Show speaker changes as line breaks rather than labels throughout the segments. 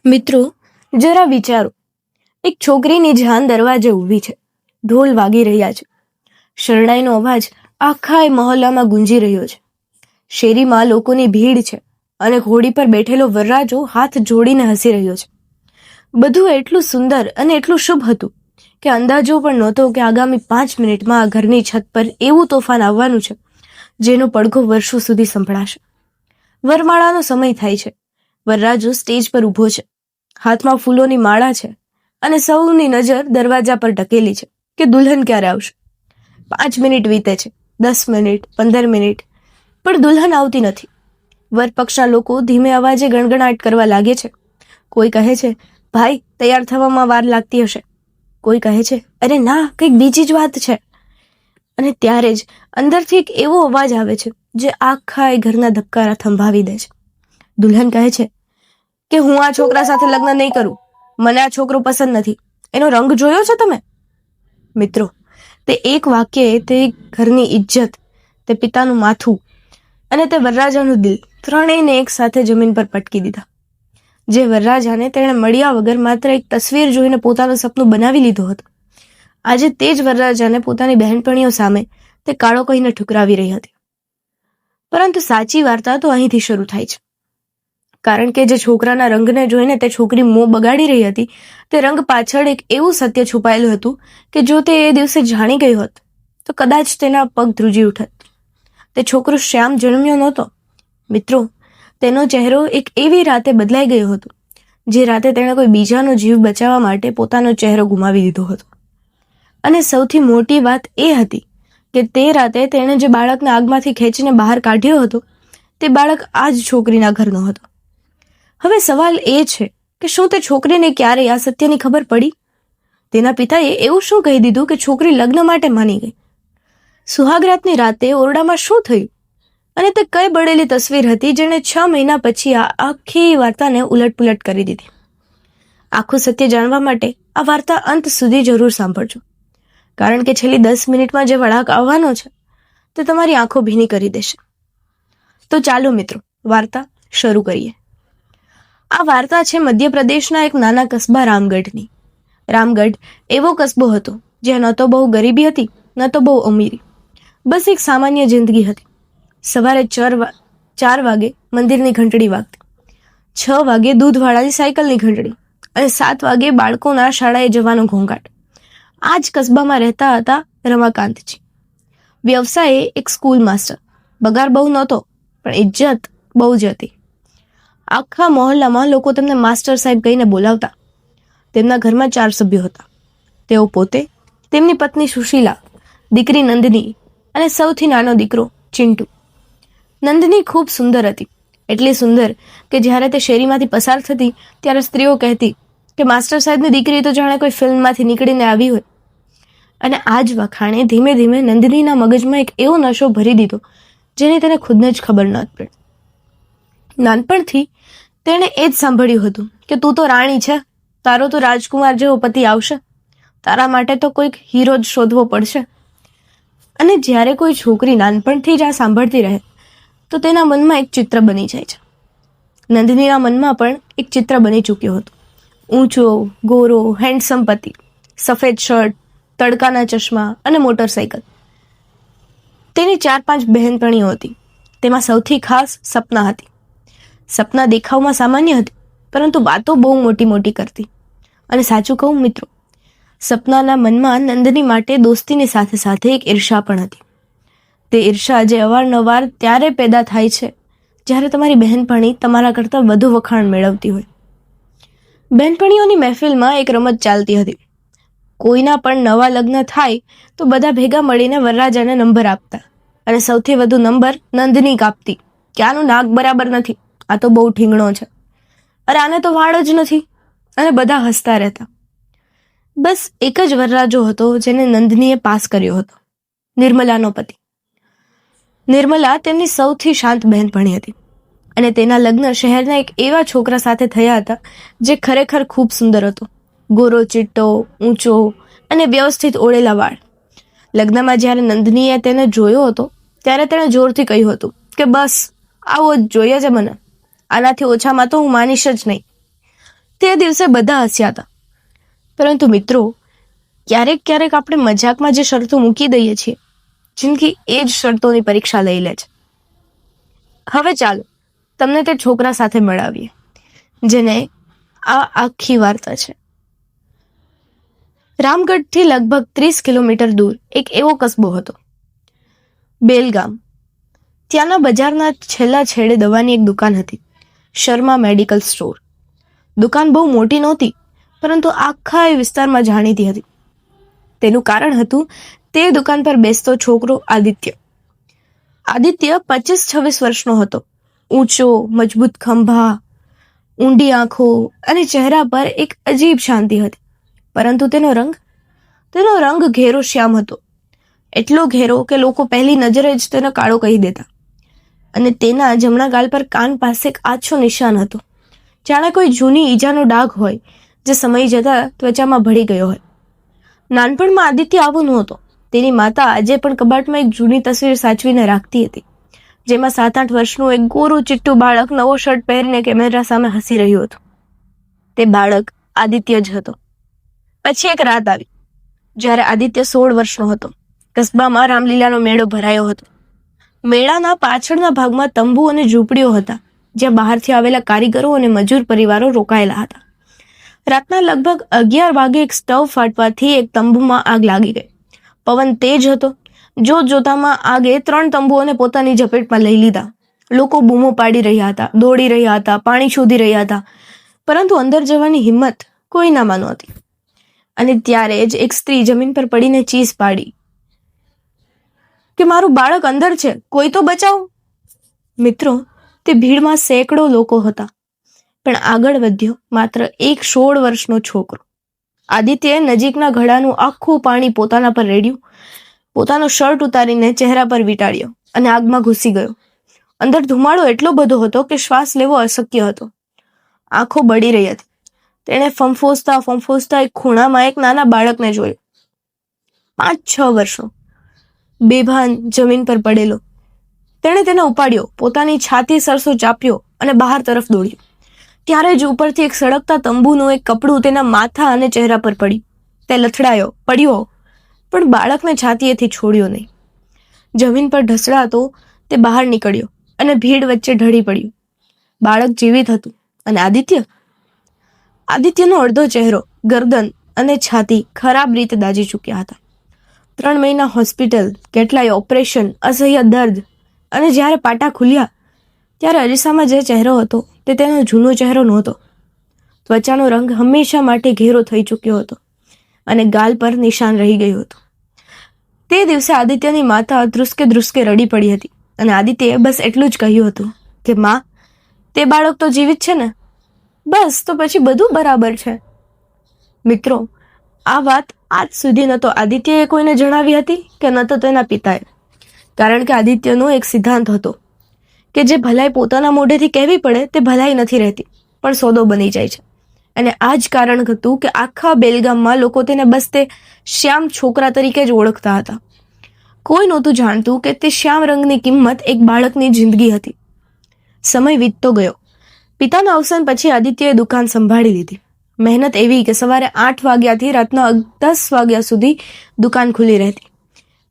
મિત્રો, જરા વિચારો. એક છોકરીની જાન દરવાજે ઊભી છે. ઢોલ વાગી રહ્યા છે. શરણાઈનો અવાજ આખા મહોલ્લામાં ગુંજી રહ્યો છે. શેરીમાં લોકોની ભીડ છે અને ઘોડી પર બેઠેલો વરરાજો હાથ જોડીને હસી રહ્યો છે. બધું એટલું સુંદર અને એટલું શુભ હતું કે અંદાજો પણ નહોતો કે આગામી 5 મિનિટમાં આ ઘરની છત પર એવું તોફાન આવવાનું છે જેનો પડઘો વર્ષો સુધી સંભળાશે. વરમાળાનો સમય થાય છે. વરરાજો સ્ટેજ પર ઊભો છે. હાથમાં ફૂલોની માળા છે અને સૌની નજર દરવાજા પર ટકેલી છે કે દુલ્હન ક્યારે આવશે. 5 મિનિટ વીતે છે, 10 મિનિટ, 15 મિનિટ, પણ દુલ્હન આવતી નથી. વરપક્ષના લોકો ધીમે અવાજે ગણગણાટ કરવા લાગે છે. કોઈ કહે છે, ભાઈ તૈયાર થવામાં વાર લાગતી હશે. કોઈ કહે છે, અરે ના, કંઈક બીજી જ વાત છે. અને ત્યારે જ અંદરથી એક એવો અવાજ આવે છે જે આખા એ ઘરના ધબકારા થંભાવી દે છે. દુલ્હન કહે છે કે હું આ છોકરા સાથે લગ્ન નહીં કરું. મને આ છોકરો પસંદ નથી. એનો રંગ જોયો છે તમે? મિત્રો, તે એક વાક્યએ તે ઘરની ઇજ્જત, તે પિતાનું માથું અને તે વરરાજાનું દિલ ત્રણેયને એક સાથે જમીન પર પટકી દીધા. જે વરરાજાને તેણે મળ્યા વગર માત્ર એક તસવીર જોઈને પોતાનું સપનું બનાવી લીધું હતું, આજે તે જ વરરાજાને પોતાની બહેનપણીઓ સામે તે કાળો કહીને ઠુકરાવી રહી હતી. પરંતુ સાચી વાર્તા તો અહીંથી શરૂ થાય છે. કારણ કે જે છોકરાના રંગને જોઈને તે છોકરી મોં બગાડી રહી હતી, તે રંગ પાછળ એક એવું સત્ય છુપાયેલું હતું કે જો તે એ દિવસે જાણી ગઈ હોત તો કદાચ તેના પગ ધ્રુજી ઉઠત. તે છોકરો શ્યામ જન્મ્યો નહોતો. મિત્રો, તેનો ચહેરો એક એવી રાતે બદલાઈ ગયો હતો જે રાતે તેણે કોઈ બીજાનો જીવ બચાવવા માટે પોતાનો ચહેરો ગુમાવી દીધો હતો. અને સૌથી મોટી વાત એ હતી કે તે રાતે તેણે જે બાળકને આગમાંથી ખેંચીને બહાર કાઢ્યો હતો, તે બાળક આ જ છોકરીના ઘરનો હતો. હવે સવાલ એ છે કે શું તે છોકરીને ક્યારેય આ સત્યની ખબર પડી? તેના પિતાએ એવું શું કહી દીધું કે છોકરી લગ્ન માટે માની ગઈ? સુહાગરાતની રાતે ઓરડામાં શું થયું? અને તે કઈ બળેલી તસવીર હતી જેણે 6 મહિના પછી આ આખી વાર્તાને ઉલટપુલટ કરી દીધી? આખું સત્ય જાણવા માટે આ વાર્તા અંત સુધી જરૂર સાંભળજો, કારણ કે છેલ્લી 10 મિનિટમાં જે વળાંક આવવાનો છે તે તમારી આંખો ભીની કરી દેશે. તો ચાલો મિત્રો, વાર્તા શરૂ કરીએ. આ વાર્તા છે મધ્યપ્રદેશના એક નાના કસ્બા રામગઢની. રામગઢ એવો કસ્બો હતો જ્યાં ન તો બહુ ગરીબી હતી, ન તો બહુ અમીરી. બસ એક સામાન્ય જિંદગી હતી. સવારે 4 વાગે મંદિરની ઘંટડી વાગતી, 6 વાગે દૂધવાળાની સાયકલની ઘંટડી અને 7 વાગે બાળકોના શાળાએ જવાનો ઘોંઘાટ. આ જ કસ્બામાં રહેતા હતા રમાકાંતજી. વ્યવસાયે એક સ્કૂલ માસ્ટર. પગાર બહુ નહોતો, પણ ઇજ્જત બહુ જ હતી. આખા મહોલ્લામાં લોકો તેમને માસ્ટર સાહેબ કહીને બોલાવતા. તેમના ઘરમાં 4 સભ્યો હતા. તેઓ પોતે, તેમની પત્ની સુશીલા, દીકરી નંદની અને સૌથી નાનો દીકરો ચિંટુ. નંદની ખૂબ સુંદર હતી. એટલી સુંદર કે જ્યારે તે શેરીમાંથી પસાર થતી ત્યારે સ્ત્રીઓ કહેતી કે માસ્ટર સાહેબની દીકરી તો જાણે કોઈ ફિલ્મમાંથી નીકળીને આવી હોય. અને આ જ વખાણે ધીમે ધીમે નંદનીના મગજમાં એક એવો નશો ભરી દીધો જેની તેને ખુદને જ ખબર ન પડી. નાનપણથી તેણે એ જ સાંભળ્યું હતું કે તું તો રાણી છે, તારો તો રાજકુમાર જેવો પતિ આવશે, તારા માટે તો કોઈક હીરો જ શોધવો પડશે. અને જ્યારે કોઈ છોકરી નાનપણથી જ આ સાંભળતી રહે તો તેના મનમાં એક ચિત્ર બની જાય છે. નંદનીના મનમાં પણ એક ચિત્ર બની ચૂક્યું હતું. ઊંચો, ગોરો, હેન્ડસમ પતિ, સફેદ શર્ટ, તડકાના ચશ્મા અને મોટરસાયકલ. તેની 4-5 બહેનપણીઓ હતી. તેમાં સૌથી ખાસ સપના હતી. સપના દેખાવમાં સામાન્ય હતી, પરંતુ વાતો બહુ મોટી મોટી કરતી. અને સાચું કહું મિત્રો, સપનાના મનમાં નંદની માટે દોસ્તીની સાથે સાથે એક ઈર્ષા પણ હતી. તે ઈર્ષા જે અવારનવાર ત્યારે પેદા થાય છે જ્યારે તમારી બહેનપણી તમારા કરતાં વધુ વખાણ મેળવતી હોય. બહેનપણીઓની મહેફિલમાં એક રમત ચાલતી હતી. કોઈના પણ નવા લગ્ન થાય તો બધા ભેગા મળીને વરરાજાને નંબર આપતા અને સૌથી વધુ નંબર નંદની કાપતી કે આનું નાક બરાબર નથી, આ તો બહુ ઠીંગણો છે, અરે આને તો વાળ જ નથી, અને બધા હસતા રહેતા. બસ એક જ વરરાજો હતો જેને નંદનીએ પાસ કર્યો હતો, નિર્મલાનો પતિ. નિર્મલા તેમની સૌથી શાંત બહેનપણી હતી અને તેના લગ્ન શહેરના એક એવા છોકરા સાથે થયા હતા જે ખરેખર ખૂબ સુંદર હતો. ગોરો ચિટ્ટો, ઊંચો અને વ્યવસ્થિત ઓળેલા વાળ. લગ્નમાં જ્યારે નંદનીએ તેને જોયો હતો ત્યારે તેણે જોરથી કહ્યું હતું કે બસ આવો જ જોઈએ છે મને, આનાથી ઓછામાં તો હું માનીશ જ નહીં. તે દિવસે બધા હસ્યા હતા, પરંતુ મિત્રો, ક્યારેક ક્યારેક આપણે મજાકમાં જે શરતો મૂકી દઈએ છીએ, જિંદગી એ જ શરતોની પરીક્ષા લઈ લે છે. હવે ચાલો તમને તે છોકરા સાથે મળાવીએ જેને આ આખી વાર્તા છે. રામગઢથી લગભગ 30 કિલોમીટર દૂર એક એવો કસ્બો હતો, બેલગામ. ત્યાંના બજારના છેલ્લા છેડે દવાની એક દુકાન હતી, શર્મા મેડિકલ સ્ટોર. દુકાન બહુ મોટી નહોતી, પરંતુ આખા એ વિસ્તારમાં જાણીતી હતી. તેનું કારણ હતું તે દુકાન પર બેસતો છોકરો આદિત્ય. આદિત્ય 25-26 વર્ષનો હતો. ઊંચો, મજબૂત ખંભા, ઊંડી આંખો અને ચહેરા પર એક અજીબ શાંતિ હતી. પરંતુ તેનો રંગ ઘેરો શ્યામ હતો. એટલો ઘેરો કે લોકો પહેલી નજરે જ તેનો કાળો કહી દેતા. અને તેના જમણા ગાલ પર કાન પાસે એક આછો નિશાન હતો, જાણે કોઈ જૂની ઈજાનો ડાઘ હોય જે સમય જતા ત્વચામાં ભળી ગયો હોય. નાનપણમાં આદિત્ય આવો નહોતો. તેની માતા આજે પણ કબાટમાં એક જૂની તસવીર સાચવીને રાખતી હતી, જેમાં 7-8 વર્ષનું એક ગોરું ચિટ્ટું બાળક નવો શર્ટ પહેરીને કેમેરા સામે હસી રહ્યું હતું. તે બાળક આદિત્ય જ હતો. પછી એક રાત આવી જ્યારે આદિત્ય 16 વર્ષનો હતો. કસ્બામાં રામલીલાનો મેળો ભરાયો હતો. મેળાના પાછળના ભાગમાં તંબુ અને ઝૂંપડીઓ હતા, જ્યાં બહારથી આવેલા કારીગરો અને મજૂર પરિવારો રોકાયેલા હતા. રાતના લગભગ 11 વાગે એક સ્ટવ ફાટવાથી એક તંબુમાં આગ લાગી ગઈ. પવન તેજ હતો. જોતામાં આગે 3 તંબુઓને પોતાની ઝપેટમાં લઈ લીધા. લોકો બૂમો પાડી રહ્યા હતા, દોડી રહ્યા હતા, પાણી શોધી રહ્યા હતા, પરંતુ અંદર જવાની હિંમત કોઈનામાં નહોતી. અને ત્યારે જ એક સ્ત્રી જમીન પર પડીને ચીસ પાડી કે મારું બાળક અંદર છે, કોઈ તો બચાવો. મિત્રો, તે ભીડમાં સેંકડો લોકો હતા, પણ આગળ વધ્યો માત્ર એક 16 વર્ષનો છોકરો. આદિત્યએ નજીકના ઘડાનું આખું પાણી પોતાના પર રેડ્યું, પોતાનો શર્ટ ઉતારીને ચહેરા પર વીંટાળ્યો અને આગમાં ઘૂસી ગયો. અંદર ધુમાડો એટલો બધો હતો કે શ્વાસ લેવો અશક્ય હતો. આંખો બળી રહી હતી. તેણે ફંફોસતા એક ખૂણામાં એક નાના બાળકને જોયું, 5-6 વર્ષનો, બેભાન જમીન પર પડેલો. તેણે તેને ઉપાડ્યો, પોતાની છાતી સરસો ચાપ્યો અને બહાર તરફ દોડ્યો. ત્યારે જ ઉપરથી એક સળગતા તંબુનું એક કપડું તેના માથા અને ચહેરા પર પડ્યું. તે લથડાયો, પડ્યો, પણ બાળકને છાતીએથી છોડ્યો નહીં. જમીન પર ઢસડાતો તે બહાર નીકળ્યો અને ભીડ વચ્ચે ઢળી પડ્યો. બાળક જીવિત હતું. અને આદિત્યનો અડધો ચહેરો, ગરદન અને છાતી ખરાબ રીતે દાઝી ચૂક્યા હતા. 3 મહિના હોસ્પિટલ, કેટલાય ઓપરેશન, અસહ્ય દર્દ, અને જ્યારે પાટા ખુલ્યા ત્યારે અરીસામાં જે ચહેરો હતો તે તેનો જૂનો ચહેરો નહોતો. ત્વચાનો રંગ હંમેશા માટે ઘેરો થઈ ચૂક્યો હતો અને ગાલ પર નિશાન રહી ગયું હતું. તે દિવસે આદિત્યની માતા ધ્રુસકે રડી પડી હતી અને આદિત્યએ બસ એટલું જ કહ્યું હતું કે માં, તે બાળક તો જીવિત છે ને? બસ, તો પછી બધું બરાબર છે. મિત્રો, આ વાત આજ સુધી ન તો આદિત્યએ કોઈને જણાવી હતી કે ન તો તેના પિતાએ. કારણ કે આદિત્યનો એક સિદ્ધાંત હતો કે જે ભલાઈ પોતાના મોઢેથી કહેવી પડે તે ભલાઈ નથી રહેતી, પણ સોદો બની જાય છે. અને આ જ કારણ હતું કે આખા બેલગામમાં લોકો તેને બસ તે શ્યામ છોકરા તરીકે જ ઓળખતા હતા. કોઈ નહોતું જાણતું કે તે શ્યામ રંગની કિંમત એક બાળકની જિંદગી હતી. સમય વીતતો ગયો. પિતાના અવસાન પછી આદિત્યએ દુકાન સંભાળી લીધી. મહેનત એવી કે સવારે 8 વાગ્યાથી રાતના 10 વાગ્યા સુધી દુકાન ખુલ્લી રહેતી.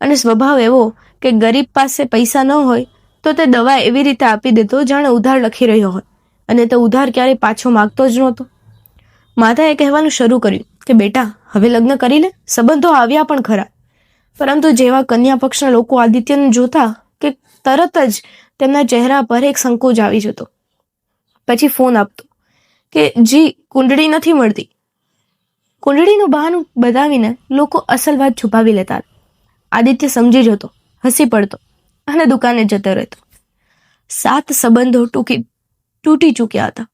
અને સ્વભાવ એવો કે ગરીબ પાસે પૈસા ન હોય તો તે દવા એવી રીતે આપી દેતો જાણે ઉધાર લખી રહ્યો હોય, અને તે ઉધાર ક્યારેય પાછો માગતો જ નહોતો. માતાએ કહેવાનું શરૂ કર્યું કે બેટા, હવે લગ્ન કરી લે. સંબંધો આવ્યા પણ ખરા, પરંતુ જેવા કન્યા પક્ષના લોકો આદિત્યને જોતા કે તરત જ તેમના ચહેરા પર એક સંકોચ આવી જતો. પછી ફોન આપતો કે જી, કુંડળી નથી મળતી. કુંડળીનું બહાનું બતાવીને લોકો અસલ વાત છુપાવી લેતા. આદિત્ય સમજી જતો, હસી પડતો અને દુકાને જતો રહેતો. 7 સંબંધો તૂટી ચૂક્યા હતા.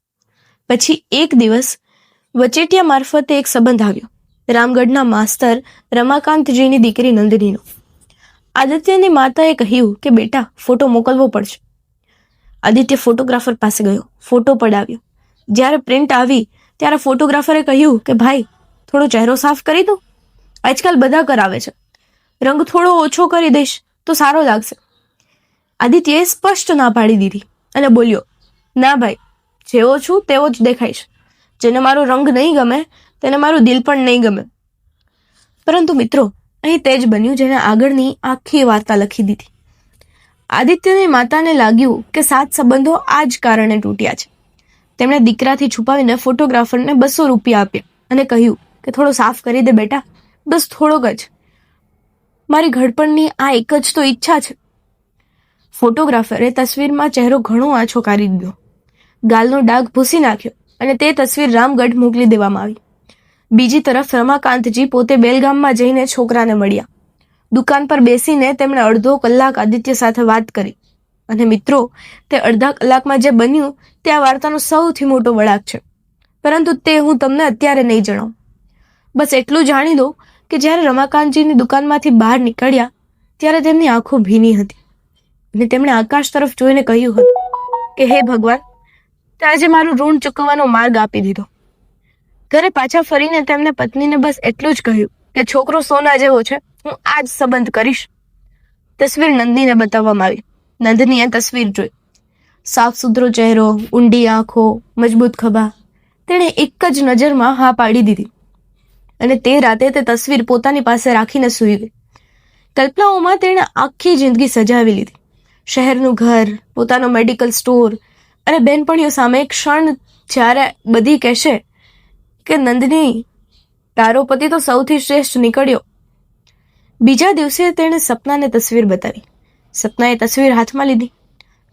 પછી એક દિવસ વચેટિયા મારફતે એક સંબંધ આવ્યો, રામગઢના માસ્તર રમાકાંતજીની દીકરી નંદનીનો. આદિત્યની માતાએ કહ્યું કે બેટા, ફોટો મોકલવો પડશે. આદિત્ય ફોટોગ્રાફર પાસે ગયો, ફોટો પડાવ્યો. જ્યારે પ્રિન્ટ આવી ત્યારે ફોટોગ્રાફરે કહ્યું કે ભાઈ, થોડો ચહેરો સાફ કરી દો. આજકાલ બધા કરાવે છે. રંગ થોડો ઓછો કરી દઈશ તો સારો લાગશે. આદિત્યએ સ્પષ્ટ ના પાડી દીધી અને બોલ્યો, ના ભાઈ, જેવો છું તેવો જ દેખાઈશ. જેને મારો રંગ નહીં ગમે તેને મારું દિલ પણ નહીં ગમે. પરંતુ મિત્રો, અહીં તે જ બન્યું જેને આગળની આખી વાર્તા લખી દીધી. આદિત્યની માતાને લાગ્યું કે 7 સંબંધો આ જ કારણે તૂટ્યા છે. તેમણે દીકરાથી છુપાવીને ફોટોગ્રાફરને 200 રૂપિયા આપ્યા અને કહ્યું કે થોડો સાફ કરી દે બેટા, બસ થોડોક જ. મારી ઘડપણની આ એક જ તો ઈચ્છા છે. ફોટોગ્રાફરે તસવીરમાં ચહેરો ઘણો આછો કરી દીધો, ગાલનો ડાઘ ભૂસી નાખ્યો અને તે તસવીર રામગઢ મોકલી દેવામાં આવી. બીજી તરફ રમાકાંતજી પોતે બેલગામમાં જઈને છોકરાને મળ્યા. દુકાન પર બેસીને તેમણે અડધો કલાક આદિત્ય સાથે વાત કરી. અને મિત્રો, તે અડધા કલાકમાં જે બન્યું તે આ વાર્તાનો સૌથી મોટો વળાંક છે. પરંતુ તે હું તમને અત્યારે નહીં જણાવું. બસ એટલું જાણી લો કે જ્યારે રમાકાંતજીની દુકાનમાંથી બહાર નીકળ્યા ત્યારે તેમની આંખો ભીની હતી અને તેમણે આકાશ તરફ જોઈને કહ્યું હતું કે હે ભગવાન, તે આજે મારું ઋણ ચૂકવવાનો માર્ગ આપી દીધો. ઘરે પાછા ફરીને તેમને પત્નીને બસ એટલું જ કહ્યું કે છોકરો સોના જેવો છે, હું આ જ સંબંધ કરીશ. તસવીર નંદનીને બતાવવામાં આવી. નંદનીએ તસવીર જોઈ. સાફ સુથરો ચહેરો, ઊંડી આંખો, મજબૂત ખભા. તેણે એક જ નજરમાં હા પાડી દીધી અને તે રાતે તે તસવીર પોતાની પાસે રાખીને સૂઈ ગઈ. કલ્પનાઓમાં તેણે આખી જિંદગી સજાવી લીધી. શહેરનું ઘર, પોતાનો મેડિકલ સ્ટોર અને બેનપણીઓ સામે એક ક્ષણ જ્યારે બધી કહેશે કે નંદની, તારો પતિ તો સૌથી શ્રેષ્ઠ નીકળ્યો. બીજા દિવસે તેણે સપનાને તસવીર બતાવી. સપનાએ તસવીર હાથમાં લીધી,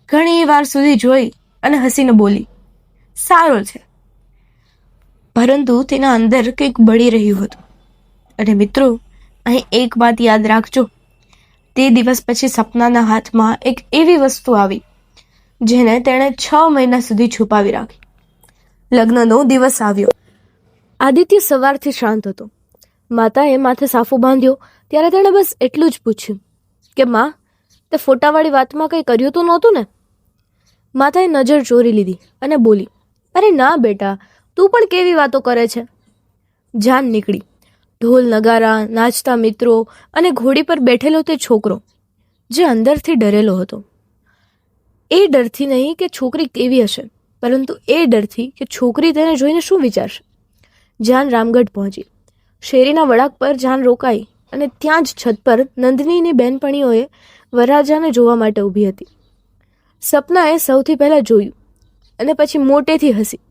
ઘણી વાર સુધી જોઈ અને હસીને બોલી, સારો છે. પરંતુ તેના અંદર કંઈક બળી રહ્યું હતું. અને મિત્રો, અહીં એક વાત યાદ રાખજો, તે દિવસ પછી સપનાના હાથમાં એક એવી વસ્તુ આવી જેને તેણે 6 મહિના સુધી છુપાવી રાખી. લગ્નનો દિવસ આવ્યો. આદિત્ય સવારથી શાંત હતો. માતાએ માથે સાફો બાંધ્યો ત્યારે તેણે બસ એટલું જ પૂછ્યું કે માં, તે ફોટાવાળી વાતમાં કંઈ કર્યું તો નહોતું ને? માતાએ નજર ચોરી લીધી અને બોલી, અરે ના બેટા, તું પણ કેવી વાતો કરે છે. જાન નીકળી. ઢોલ નગારા, નાચતા મિત્રો અને ઘોડી પર બેઠેલો તે છોકરો જે અંદરથી ડરેલો હતો. એ ડરથી નહીં કે છોકરી કેવી હશે, પરંતુ એ ડરથી કે છોકરી તેને જોઈને શું વિચારશે. જાન રામગઢ પહોંચી. શેરીના વળાંક પર જાન રોકાઈ અને ત્યાં જ છત પર નંદનીની બહેનપણીઓએ વરરાજાને જોવા માટે ઊભી હતી. સપનાએ સૌથી પહેલા જોયું અને પછી મોટેથી હસી,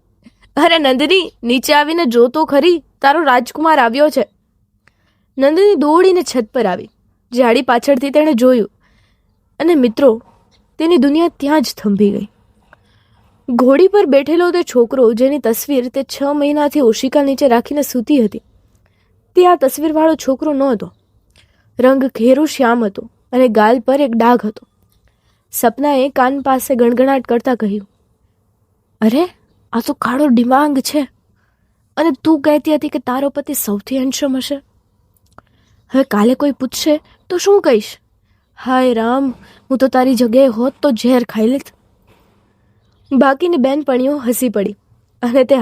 અરે નંદની, નીચે આવીને જો તો ખરી, તારો રાજકુમાર આવ્યો છે. નંદની દોડીને છત પર આવી. જાડી પાછળથી તેણે જોયું અને મિત્રો, તેની દુનિયા ત્યાં જ થંભી ગઈ. ઘોડી પર બેઠેલો તે છોકરો જેની તસવીર તે 6 મહિનાથી ઓશિકા નીચે રાખીને સૂતી હતી, તે આ તસવીરવાળો છોકરો નહોતો. રંગ ઘેરો શ્યામ હતો અને ગાલ પર એક ડાઘ હતો. સપનાએ કાન પાસે ગણગણાટ કરતા કહ્યું, અરે આ તો કાળો ડિમાંગ છે. અને તું કહેતી હતી કે તારો પતિ સૌથી હેન્ડસમ હશે. હવે કાલે કોઈ પૂછશે તો શું કહીશ? હાય રામ, હું તો તારી જગ્યાએ હોત તો ઝેર ખાઈ લેત. બાકીની બહેનપણીઓ હસી પડી અને તે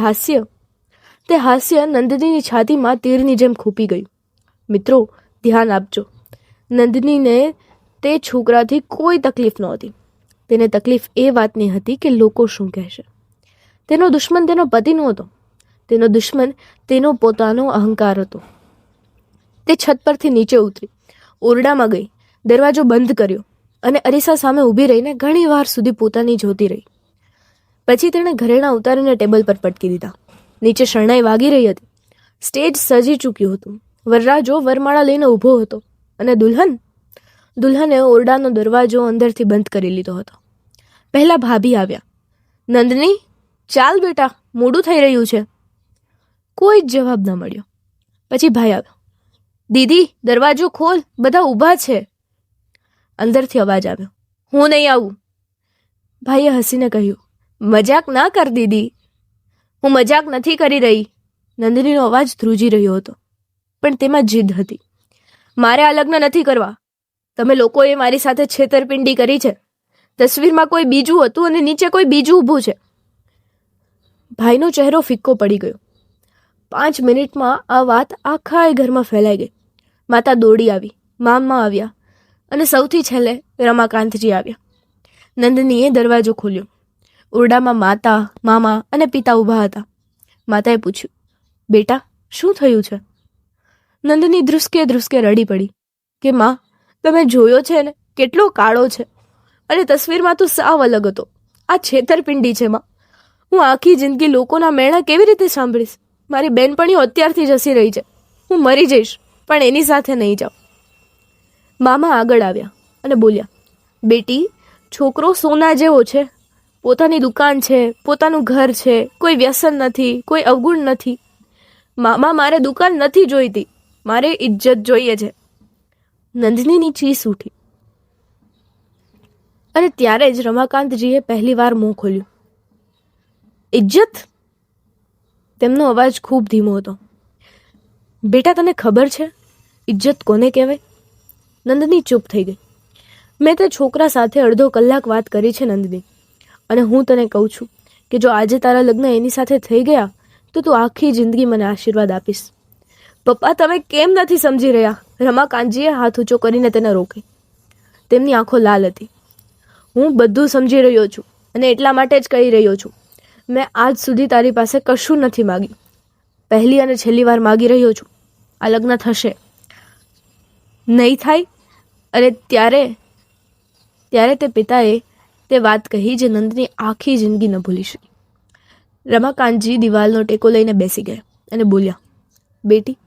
હાસ્ય નંદનીની છાતીમાં તીરની જેમ ખૂપી ગયું. મિત્રો, ધ્યાન આપજો, નંદનીને તે છોકરાથી કોઈ તકલીફ નહોતી. તેને તકલીફ એ વાતની હતી કે લોકો શું કહેશે. તેનો દુશ્મન તેનો પતિ નહોતો, તેનો દુશ્મન તેનો પોતાનો અહંકાર હતો. તે છત પરથી નીચે ઉતરી, ઓરડામાં ગઈ, દરવાજો બંધ કર્યો અને અરીસા સામે ઊભી રહીને ઘણી વાર સુધી પોતાની જોતી રહી. પછી તેણે ઘરેણાં ઉતારીને ટેબલ પર પટકી દીધા. નીચે શરણાઈ વાગી રહી હતી. સ્ટેજ સજી ચૂક્યું હતું. વરરાજો વરમાળા લઈને ઊભો હતો અને દુલ્હને ઓરડાનો દરવાજો અંદરથી બંધ કરી લીધો હતો. પહેલા ભાભી આવ્યા. નંદની, ચાલ બેટા, મોડું થઈ રહ્યું છે. કોઈ જ જવાબ ન મળ્યો. પછી ભાઈ આવ્યો. દીદી, દરવાજો ખોલ, બધા ઊભા છે. અંદરથી અવાજ આવ્યો, હું નહીં આવું. ભાઈએ હસીને કહ્યું, મજાક ના કર દીદી. હું મજાક નથી કરી રહી. નંદનીનો અવાજ ધ્રુજી રહ્યો હતો, પણ તેમાં જીદ હતી. મારે આ લગ્ન નથી કરવા. તમે લોકોએ મારી સાથે છેતરપિંડી કરી છે. તસવીરમાં કોઈ બીજું હતું અને નીચે કોઈ બીજું ઊભું છે. ભાઈનો ચહેરો ફિક્કો પડી ગયો. 5 મિનિટમાં આ વાત આખા ઘરમાં ફેલાઈ ગઈ. માતા દોડી આવી, મામા આવ્યા અને સૌથી છેલ્લે રમાકાંતજી આવ્યા. નંદનીએ દરવાજો ખોલ્યો. ઓરડામાં માતા, મામા અને પિતા ઊભા હતા. માતાએ પૂછ્યું, બેટા શું થયું છે? નંદની ધ્રુસકે ધ્રુસકે રડી પડી કે માં, તમે જોયો છે ને કેટલો કાળો છે, અને તસવીરમાં તો સાવ અલગ હતો. આ છેતરપિંડી છે માં. હું આખી જિંદગી લોકોના મેણા કેવી રીતે સાંભળીશ? મારી બેનપણીઓ અત્યારથી જસી રહી છે. હું મરી જઈશ પણ એની સાથે નહીં જાઉં. મામા આગળ આવ્યા અને બોલ્યા, બેટી, છોકરો સોના જેવો છે. પોતાની દુકાન છે, પોતાનું ઘર છે, કોઈ વ્યસન નથી, કોઈ અવગુણ નથી. મામા, મારે દુકાન નથી જોઈતી, મારે ઇજ્જત જોઈએ છે. નંદનીની ચીસ ઉઠી અને ત્યારે જ રમાકાંતજીએ પહેલી વાર મોં ખોલ્યું. ઇજ્જત? તેમનો અવાજ ખૂબ ધીમો હતો. બેટા, તને ખબર છે ઇજ્જત કોને કહેવાય? નંદની ચૂપ થઈ ગઈ. મેં તે છોકરા સાથે અડધો કલાક વાત કરી છે નંદની, અને હું તને કહું છું કે જો આજે તારા લગ્ન એની સાથે થઈ ગયા તો તું આખી જિંદગી મને આશીર્વાદ આપીશ. પપ્પા, તમે કેમ નથી સમજી રહ્યા? રમાકાંતજીએ હાથ ઊંચો કરીને તેને રોકી. તેમની આંખો લાલ હતી. હું બધું સમજી રહ્યો છું અને એટલા માટે જ કહી રહ્યો છું. મેં આજ સુધી તારી પાસે કશું નથી માગ્યું. પહેલી અને છેલ્લી વાર માગી રહ્યો છું. આ લગ્ન થશે નહીં થાય? અને ત્યારે તે પિતાએ તે વાત કહી જે નંદની આખી જિંદગી ન ભૂલી શકી. રમાકાંતજી દિવાલનો ટેકો લઈને બેસી ગયા અને બોલ્યા, બેટી,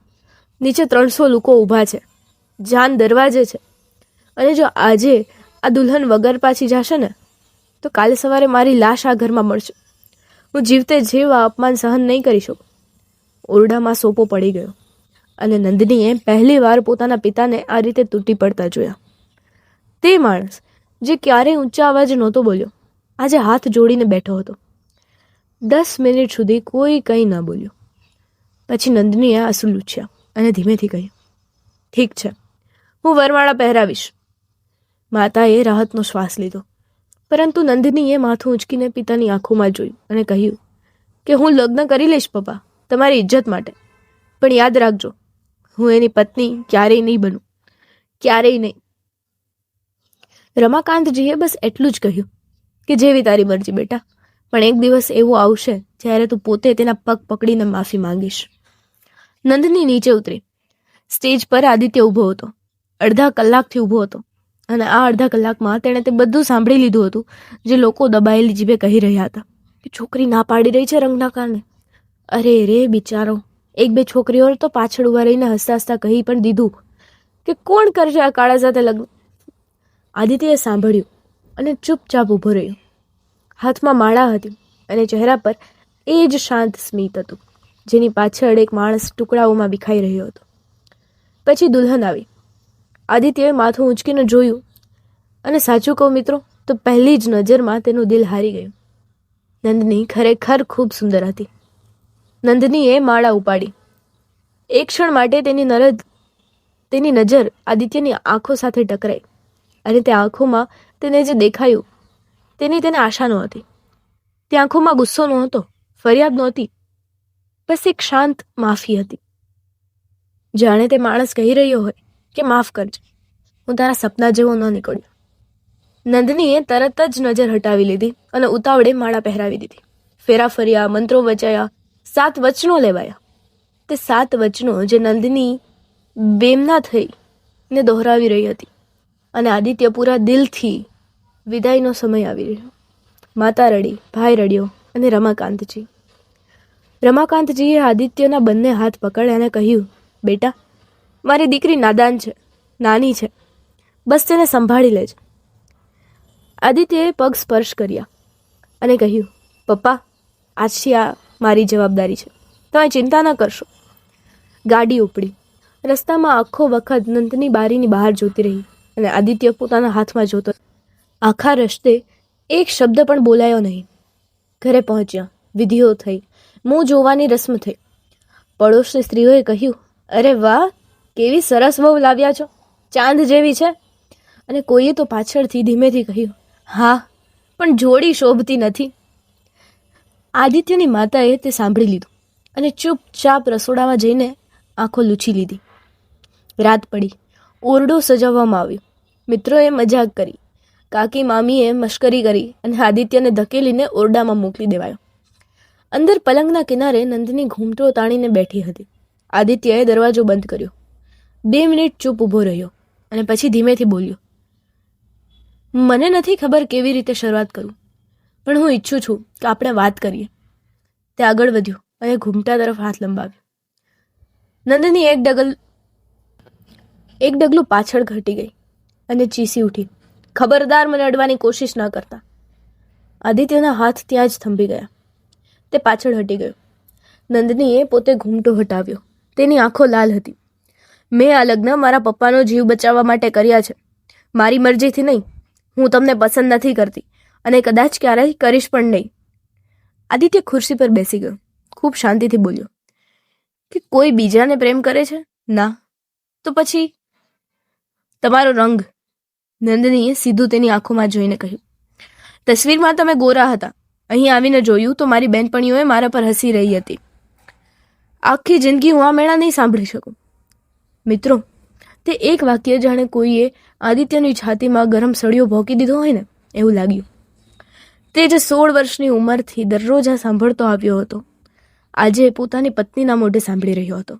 નીચે 300 લોકો ઊભા છે, જાન દરવાજે છે, અને જો આજે આ દુલ્હન વગર પાછી જશે ને તો કાલે સવારે મારી લાશ આ ઘરમાં મળશે. હું જીવતે જીવ આ અપમાન સહન નહીં કરી શકું. ઓરડામાં સોપો પડી ગયો અને નંદનીએ પહેલી વાર પોતાના પિતાને આ રીતે તૂટી પડતા જોયા. તે માણસ જે ક્યારેય ઊંચા અવાજે નહોતો બોલ્યો, આજે હાથ જોડીને બેઠો હતો. 10 મિનિટ સુધી કોઈ કંઈ ન બોલ્યું. પછી નંદનીએ આંસુ લૂછ્યા અને ધીમેથી કહ્યું, ઠીક છે, હું વરમાળા પહેરાવીશ. માતાએ રાહતનો શ્વાસ લીધો, પરંતુ નંદનીએ માથું ઊંચકીને પિતાની આંખોમાં જોયું અને કહ્યું કે હું લગ્ન કરી લઈશ પપ્પા, તમારી ઇજ્જત માટે. પણ યાદ રાખજો, હું એની પત્ની ક્યારેય નહીં બનું, ક્યારેય નહીં. રમાકાંતજીએ બસ એટલું જ કહ્યું કે જેવી તારી મરજી બેટા, પણ એક દિવસ એવો આવશે જ્યારે તું પોતે તેના પગ પકડીને માફી માંગીશ. નંદની નીચે ઉતરી. સ્ટેજ પર આદિત્ય ઊભો હતો. અડધા કલાકથી ઊભો હતો અને આ અડધા કલાકમાં તેણે તે બધું સાંભળી લીધું હતું જે લોકો દબાયેલી જીભે કહી રહ્યા હતા કે છોકરી ના પાડી રહી છે રંગના કારણે. અરે રે બિચારો, 1-2 છોકરીઓ તો પાછળ ઉભા રહીને હસતા હસતા કહી પણ દીધું કે કોણ કરશે આ કાળા સાથે લગ્ન. આદિત્યએ સાંભળ્યું અને ચૂપચાપ ઊભો રહ્યો. હાથમાં માળા હતી અને ચહેરા પર એ જ શાંત સ્મિત હતું જેની પાછળ એક માણસ ટુકડાઓમાં વિખાઈ રહ્યો હતો. પછી દુલ્હન આવી. આદિત્યએ માથું ઊંચકીને જોયું અને સાચું કહું મિત્રો તો પહેલી જ નજરમાં તેનું દિલ હારી ગયું. નંદની ખરેખર ખૂબ સુંદર હતી. નંદનીએ માળા ઉપાડી. એક ક્ષણ માટે તેની નજર આદિત્યની આંખો સાથે ટકરાઈ અને તે આંખોમાં તેને જે દેખાયું તેની તેને આશા નહોતી. તે આંખોમાં ગુસ્સો નહોતો, ફરિયાદ નહોતી, બસ એક શાંત માફી હતી. જાણે તે માણસ કહી રહ્યો હોય કે માફ કરજે, હું તારા સપના જેવો ન નીકળ્યો. નંદનીએ તરત જ નજર હટાવી લીધી અને ઉતાવળે માળા પહેરાવી દીધી. ફેરા ફર્યા, મંત્રો વચાયા, 7 વચનો લેવાયા. તે 7 વચનો જે નંદની બેમના થઈને દોહરાવી રહી હતી અને આદિત્ય પૂરા દિલથી વિદાયનો સમય આવી રહ્યો. માતા રડી, ભાઈ રડ્યો અને રમાકાંતજીએ આદિત્યના બંને હાથ પકડ્યા અને કહ્યું, બેટા, મારી દીકરી નાદાન છે, નાની છે, બસ તેને સંભાળી લેજે. આદિત્યએ પગ સ્પર્શ કર્યા અને કહ્યું, પપ્પા, આજથી આ મારી જવાબદારી છે, તમે ચિંતા ન કરશો. ગાડી ઉપડી. રસ્તામાં આખો વખત નંદની બારીની બહાર જોતી રહી અને આદિત્ય પોતાના હાથમાં જોતો. આખા રસ્તે એક શબ્દ પણ બોલાયો નહીં. ઘરે પહોંચ્યા, વિધિઓ થઈ, મોં જોવાની રસ્મ થઈ. પડોશની સ્ત્રીઓએ કહ્યું, અરે વાહ, કેવી સરસ વહુ લાવ્યા છો, ચાંદ જેવી છે. અને કોઈએ તો પાછળથી ધીમેથી કહ્યું, હા, પણ જોડી શોભતી નથી. આદિત્યની માતાએ તે સાંભળી લીધું અને ચૂપચાપ રસોડામાં જઈને આંખો લૂછી લીધી. રાત પડી. ઓરડો સજાવવામાં આવ્યો. મિત્રોએ મજાક કરી, કાકી મામીએ મશ્કરી કરી અને આદિત્યને ધકેલીને ઓરડામાં મોકલી દેવાયો. અંદર પલંગના કિનારે નંદિની ઘૂમટો તાણીને બેઠી હતી. આદિત્યએ દરવાજો બંધ કર્યો. 2 મિનિટ ચૂપ ઊભો રહ્યો અને પછી ધીમેથી બોલ્યો, મને નથી ખબર કેવી રીતે શરૂઆત કરું, પણ હું ઈચ્છું છું કે આપણે વાત કરીએ. તે આગળ વધ્યો અને ઘૂમટા તરફ હાથ લંબાવ્યો. નંદિની એક ડગલું પાછળ ઘટી ગઈ અને ચીસી ઉઠી, ખબરદાર મને અડવાની કોશિશ ના કરતા. આદિત્યના હાથ ત્યાં જ થંભી ગયા. તે પાછળ હટી ગયો. નંદિનીએ પોતે ઘૂમટો હટાવ્યો. તેની આંખો લાલ હતી. મેં આ લગ્ન મારા પપ્પાનો જીવ બચાવવા માટે કર્યા છે, મારી મરજીથી નહીં. હું તમને પસંદ નથી કરતી અને કદાચ ક્યારેય કરીશ પણ નહીં. આદિત્ય ખુરશી પર બેસી ગયો. ખૂબ શાંતિથી બોલ્યો કે કોઈ બીજાને પ્રેમ કરે છે? ના. તો પછી તમારો રંગ? નંદિનીએ સીધું તેની આંખોમાં જોઈને કહ્યું, તસવીરમાં તમે ગોરા હતા. અહીં આવીને જોયું તો મારી બહેનપણીઓએ મારા પર હસી રહી હતી. આખી જિંદગી હું આ મેળા નહીં સાંભળી શકું. મિત્રો, તે એક વાક્ય જાણે કોઈએ આદિત્યની છાતીમાં ગરમ સળિયો ભોંકી દીધો હોય ને એવું લાગ્યું. તે જે 16 વર્ષની ઉંમરથી દરરોજ આ સાંભળતો આવ્યો હતો, આજે પોતાની પત્નીના મોઢે સાંભળી રહ્યો હતો.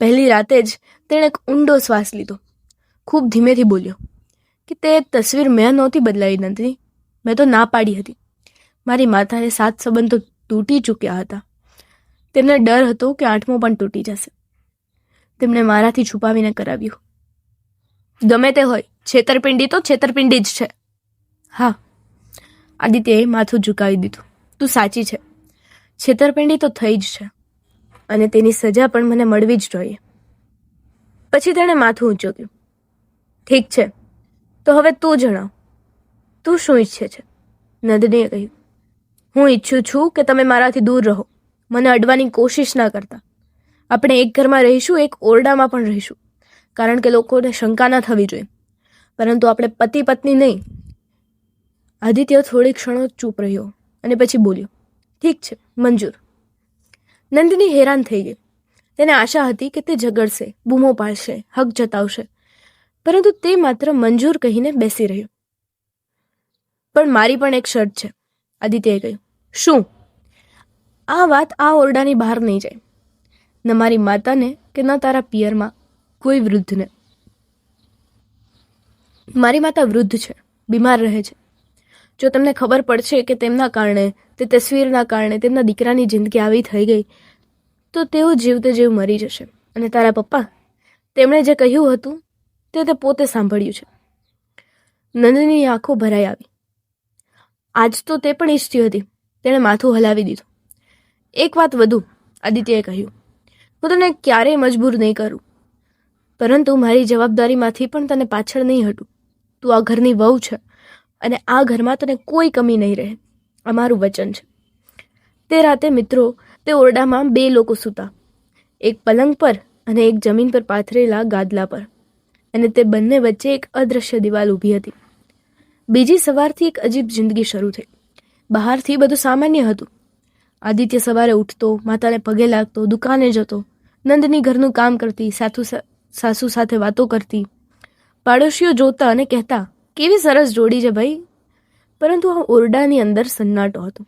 પહેલી રાતે જ તેણે એક ઊંડો શ્વાસ લીધો. ખૂબ ધીમેથી બોલ્યો કે તે તસવીર મેં નહોતી બદલાવી નંદિની, મેં તો ના પાડી હતી. મારી માતાએ 7 સંબંધો તૂટી ચૂક્યા હતા. તેમને ડર હતો કે 8મો પણ તૂટી જશે. તેમણે મારાથી છુપાવીને કરાવ્યું. ગમે તે હોય, છેતરપિંડી તો છેતરપિંડી જ છે. હા, આદિત્યએ માથું ઝુકાવી દીધું. તું સાચી છે, છેતરપિંડી તો થઈ જ છે અને તેની સજા પણ મને મળવી જ જોઈએ. પછી તેણે માથું ઊંચક્યું. ઠીક છે, તો હવે તું જણાવ, તું શું ઈચ્છે છે? નંદિનીએ કહ્યું, હું ઈચ્છું છું કે તમે મારાથી દૂર રહો, મને અડવાની કોશિશ ના કરતા. આપણે એક ઘરમાં રહીશું, એક ઓરડામાં પણ રહીશું, કારણ કે લોકોને શંકા ના થવી જોઈએ, પરંતુ આપણે પતિ પત્ની નહીં. આદિત્ય થોડી ક્ષણો ચૂપ રહ્યો અને પછી બોલ્યો, ઠીક છે, મંજૂર. નંદિની હેરાન થઈ ગઈ. તેને આશા હતી કે તે ઝઘડશે, બૂમો પાડશે, હક જતાવશે, પરંતુ તે માત્ર મંજૂર કહીને બેસી રહ્યો. પણ મારી પણ એક શરત છે, આદિત્યએ કહ્યું. શું? આ વાત આ ઓરડાની બહાર નહીં જાય, ન મારી માતાને કે ન તારા પિયરમાં કોઈ વૃદ્ધને. મારી માતા વૃદ્ધ છે, બીમાર રહે છે. જો તમને ખબર પડશે કે તેમના કારણે, તે તસવીરના કારણે તેમના દીકરાની જિંદગી આવી થઈ ગઈ, તો તેઓ જીવતે જીવ મરી જશે. અને તારા પપ્પા, તેમણે જે કહ્યું હતું તે પોતે સાંભળ્યું છે. નંદિની આંખો ભરાઈ આવી. આજ તો તે પણ ઈચ્છતી હતી. તેણે માથું હલાવી દીધું. એક વાત વધુ, આદિત્યએ કહ્યું, હું તને ક્યારેય મજબૂર નહીં કરું, પરંતુ મારી જવાબદારીમાંથી પણ તને પાછળ નહીં હટું. તું આ ઘરની વહુ છે અને આ ઘરમાં તને કોઈ કમી નહીં રહે. આ મારું વચન છે. તે રાતે મિત્રો, તે ઓરડામાં 2 લોકો સૂતા, એક પલંગ પર અને એક જમીન પર પાથરેલા ગાદલા પર, અને તે બંને વચ્ચે એક અદૃશ્ય દિવાલ ઊભી હતી. બીજી સવારથી એક અજીબ જિંદગી શરૂ થઈ. બહારથી બધું સામાન્ય હતું. આદિત્ય સવારે ઉઠતો, માતાને પગે લાગતો, દુકાને જતો, નંદની ઘરનું કામ કરતી, સાસુ સાથે વાતો કરતી. પાડોશીઓ જોતા અને કહેતા, કેવી સરસ જોડી છે ભાઈ. પરંતુ આ ઓરડાની અંદર સન્નાટો હતો.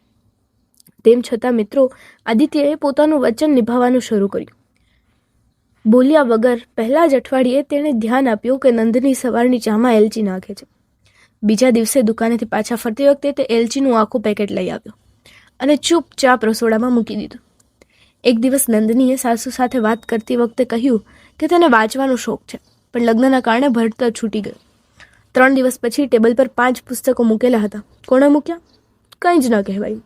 તેમ છતાં મિત્રો, આદિત્યએ પોતાનું વચન નિભાવવાનું શરૂ કર્યું. બોલ્યા વગર પહેલા જ અઠવાડિયે તેણે ધ્યાન આપ્યું કે નંદની સવારની ચામાં એલચી નાખે છે. બીજા દિવસે દુકાનેથી પાછા ફરતી વખતે તે એલચીનું આખું પેકેટ લઈ આવ્યો અને ચૂપચાપ રસોડામાં મૂકી દીધું. એક દિવસ નંદનીએ સાસુ સાથે વાત કરતી વખતે કહ્યું કે તેને વાંચવાનો શોખ છે, પણ લગ્નના કારણે ભણતર છૂટી ગયું. 3 દિવસ પછી ટેબલ પર 5 પુસ્તકો મૂકેલા હતા. કોણે મૂક્યા? કંઈ જ ન કહેવાયું.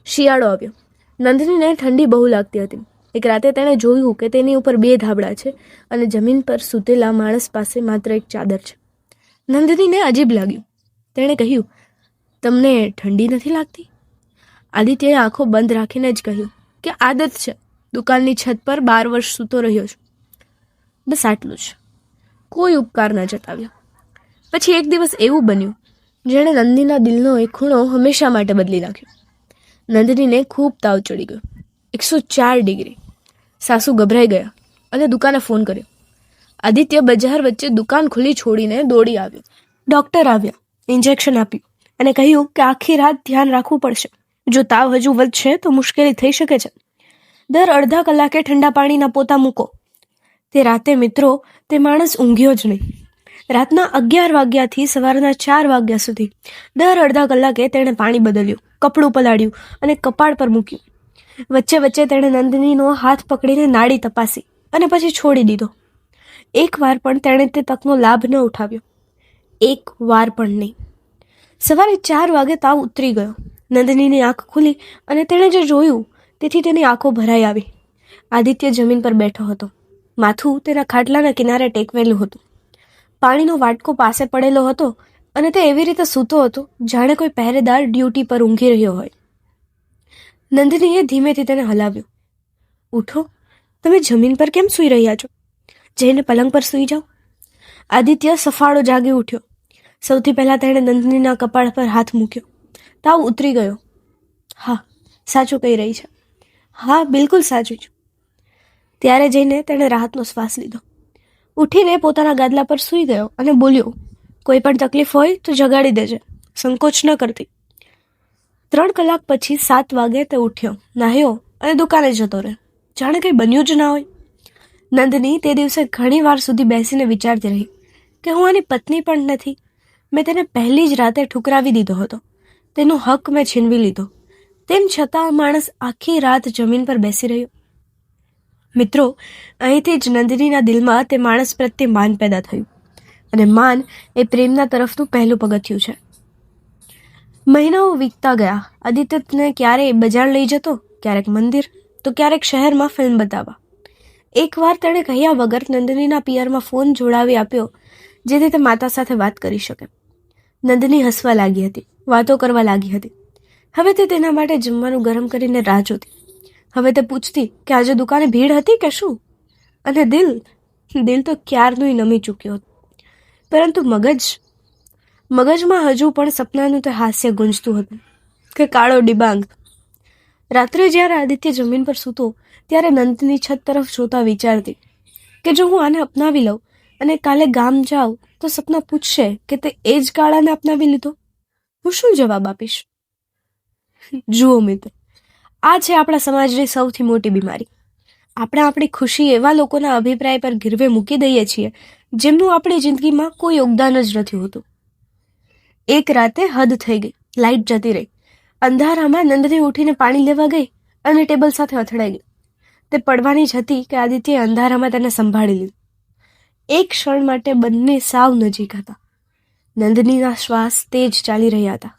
શિયાળો આવ્યો. નંદનીને ઠંડી બહુ લાગતી હતી. એક રાતે તેણે જોયું કે તેની ઉપર 2 ધાબળા છે અને જમીન પર સૂતેલા માણસ પાસે માત્ર એક ચાદર છે. નંદનીને અજીબ લાગ્યું. તેણે કહ્યું, તમને ઠંડી નથી લાગતી? આદિત્યએ આંખો બંધ રાખીને જ કહ્યું કે આદત છે, દુકાનની છત પર 12 વર્ષ સૂતો રહ્યો છું. બસ આટલું જ. કોઈ ઉપકાર ન જતાવ્યો. પછી એક દિવસ એવું બન્યું જેણે નંદનીના દિલનો એક ખૂણો હંમેશા માટે બદલી નાખ્યો. નંદનીને ખૂબ તાવ ચડી ગયો, 104 ડિગ્રી. સાસુ ગભરાઈ ગયા અને દુકાને ફોન કર્યો. આદિત્ય બજાર વચ્ચે દુકાન ખુલ્લી છોડીને દોડી આવ્યો. ડૉક્ટર આવ્યા, ઇન્જેક્શન આપ્યું અને કહ્યું કે આખી રાત ધ્યાન રાખવું પડશે, જો તાવ હજુ વધશે તો મુશ્કેલી થઈ શકે છે. દર અડધા કલાકે ઠંડા પાણીના પોતા મૂકો. તે રાતે મિત્રો તે માણસ ઊંઘ્યો જ નહીં. રાતના 11 વાગ્યાથી સવારના 4 વાગ્યા સુધી દર અડધા કલાકે તેણે પાણી બદલ્યું, કપડું પલાળ્યું અને કપાળ પર મૂક્યું. વચ્ચે વચ્ચે તેણે નંદનીનો હાથ પકડીને નાડી તપાસી અને પછી છોડી દીધો. એક વાર પણ તેણે તે તકનો લાભ ન ઉઠાવ્યો. એક વાર પણ નહીં. સવારે 4 વાગે તાવ ઉતરી ગયો. નંદનીની આંખ ખુલી અને તેણે જે જોયું તેથી તેની આંખો ભરાઈ આવી. આદિત્ય જમીન પર બેઠો હતો. માથું તેના ખાટલાના કિનારે ટેકવેલું હતું. પાણીનો વાટકો પાસે પડેલો હતો અને તે એવી રીતે સૂતો હતો જાણે કોઈ પહેરેદાર ડ્યુટી પર ઊંઘી રહ્યો હોય. નંદનીએ ધીમેથી તેને હલાવ્યો. ઉઠો, તમે જમીન પર કેમ સૂઈ રહ્યા છો? જઈને પલંગ પર સૂઈ જાઓ. આદિત્ય સફાળો જાગી ઉઠ્યો. સૌથી પહેલા તેણે નંદનીના કપાળ પર હાથ મૂક્યો. તાવ ઉતરી ગયો. હા, સાચું કહી રહી છે. હા, બિલકુલ સાચું જ. ત્યારે જઈને તેણે રાહતનો શ્વાસ લીધો. ઉઠીને પોતાના ગાદલા પર સૂઈ ગયો અને બોલ્યો, કોઈ પણ તકલીફ હોય તો જગાડી દેજે, સંકોચ ન કરતી. 3 કલાક પછી 7 વાગે તે ઉઠ્યો, નાહ્યો અને દુકાને જતો રહ્યો, જાણે કંઈ બન્યું જ ના હોય. નંદની તે દિવસે ઘણી વાર સુધી બેસીને વિચારતી રહી કે હું આની પત્ની પણ નથી. મેં તેને પહેલી જ રાતે ઠુકરાવી દીધો હતો. તેનો હક મેં છીનવી લીધો. તેમ છતાં માણસ આખી રાત જમીન પર બેસી રહ્યો. મિત્રો, અહીંથી જ નંદનીના દિલમાં તે માણસ પ્રત્યે માન પેદા થયું. અને માન એ પ્રેમના તરફનું પહેલું પગથિયું છે. મહિનાઓ વીતતા ગયા. આદિત્યને ક્યારેય બજાર લઈ જતો, ક્યારેક મંદિર, તો ક્યારેક શહેરમાં ફિલ્મ બતાવવા. એકવાર તેણે કહ્યા વગર નંદનીના પિયરમાં ફોન જોડાવી આપ્યો, જેથી તે માતા સાથે વાત કરી શકે. નંદની હસવા લાગી હતી, વાતો કરવા લાગી હતી. હવે તે તેના માટે જમવાનું ગરમ કરીને રાહ જોતી. હવે તે પૂછતી કે આજે દુકાને ભીડ હતી કે શું? અને દિલ તો ક્યારનું નમી ચૂક્યો હતો. પરંતુ મગજમાં હજુ પણ સપનાનું તે હાસ્ય ગુંજતું હતું કે કાળો ડિબાંગ. રાત્રે જ્યારે આદિત્ય જમીન પર સૂતો ત્યારે નંદની છત તરફ જોતા વિચારતી કે જો હું આને અપનાવી લઉં અને કાલે ગામ જાઉં તો સપના પૂછશે કે તે એ જ કાળાને અપનાવી લીધો. હું શું જવાબ આપીશ? જુઓ મિત્રો, આ છે આપણા સમાજની સૌથી મોટી બીમારી. આપણે આપણી ખુશી એવા લોકોના અભિપ્રાય પર ગીરવે મૂકી દઈએ છીએ જેમનું આપણી જિંદગીમાં કોઈ યોગદાન જ નથી હોતું. એક રાતે હદ થઈ ગઈ. લાઇટ જતી રહી. અંધારામાં નંદની ઉઠીને પાણી લેવા ગઈ અને ટેબલ સાથે અથડાઈ ગઈ. તે પડવાની જ હતી કે આદિત્યએ અંધારામાં તેને સંભાળી લીધી. એક ક્ષણ માટે બંને સાવ નજીક હતા. નંદનીના શ્વાસ તેજ ચાલી રહ્યા હતા.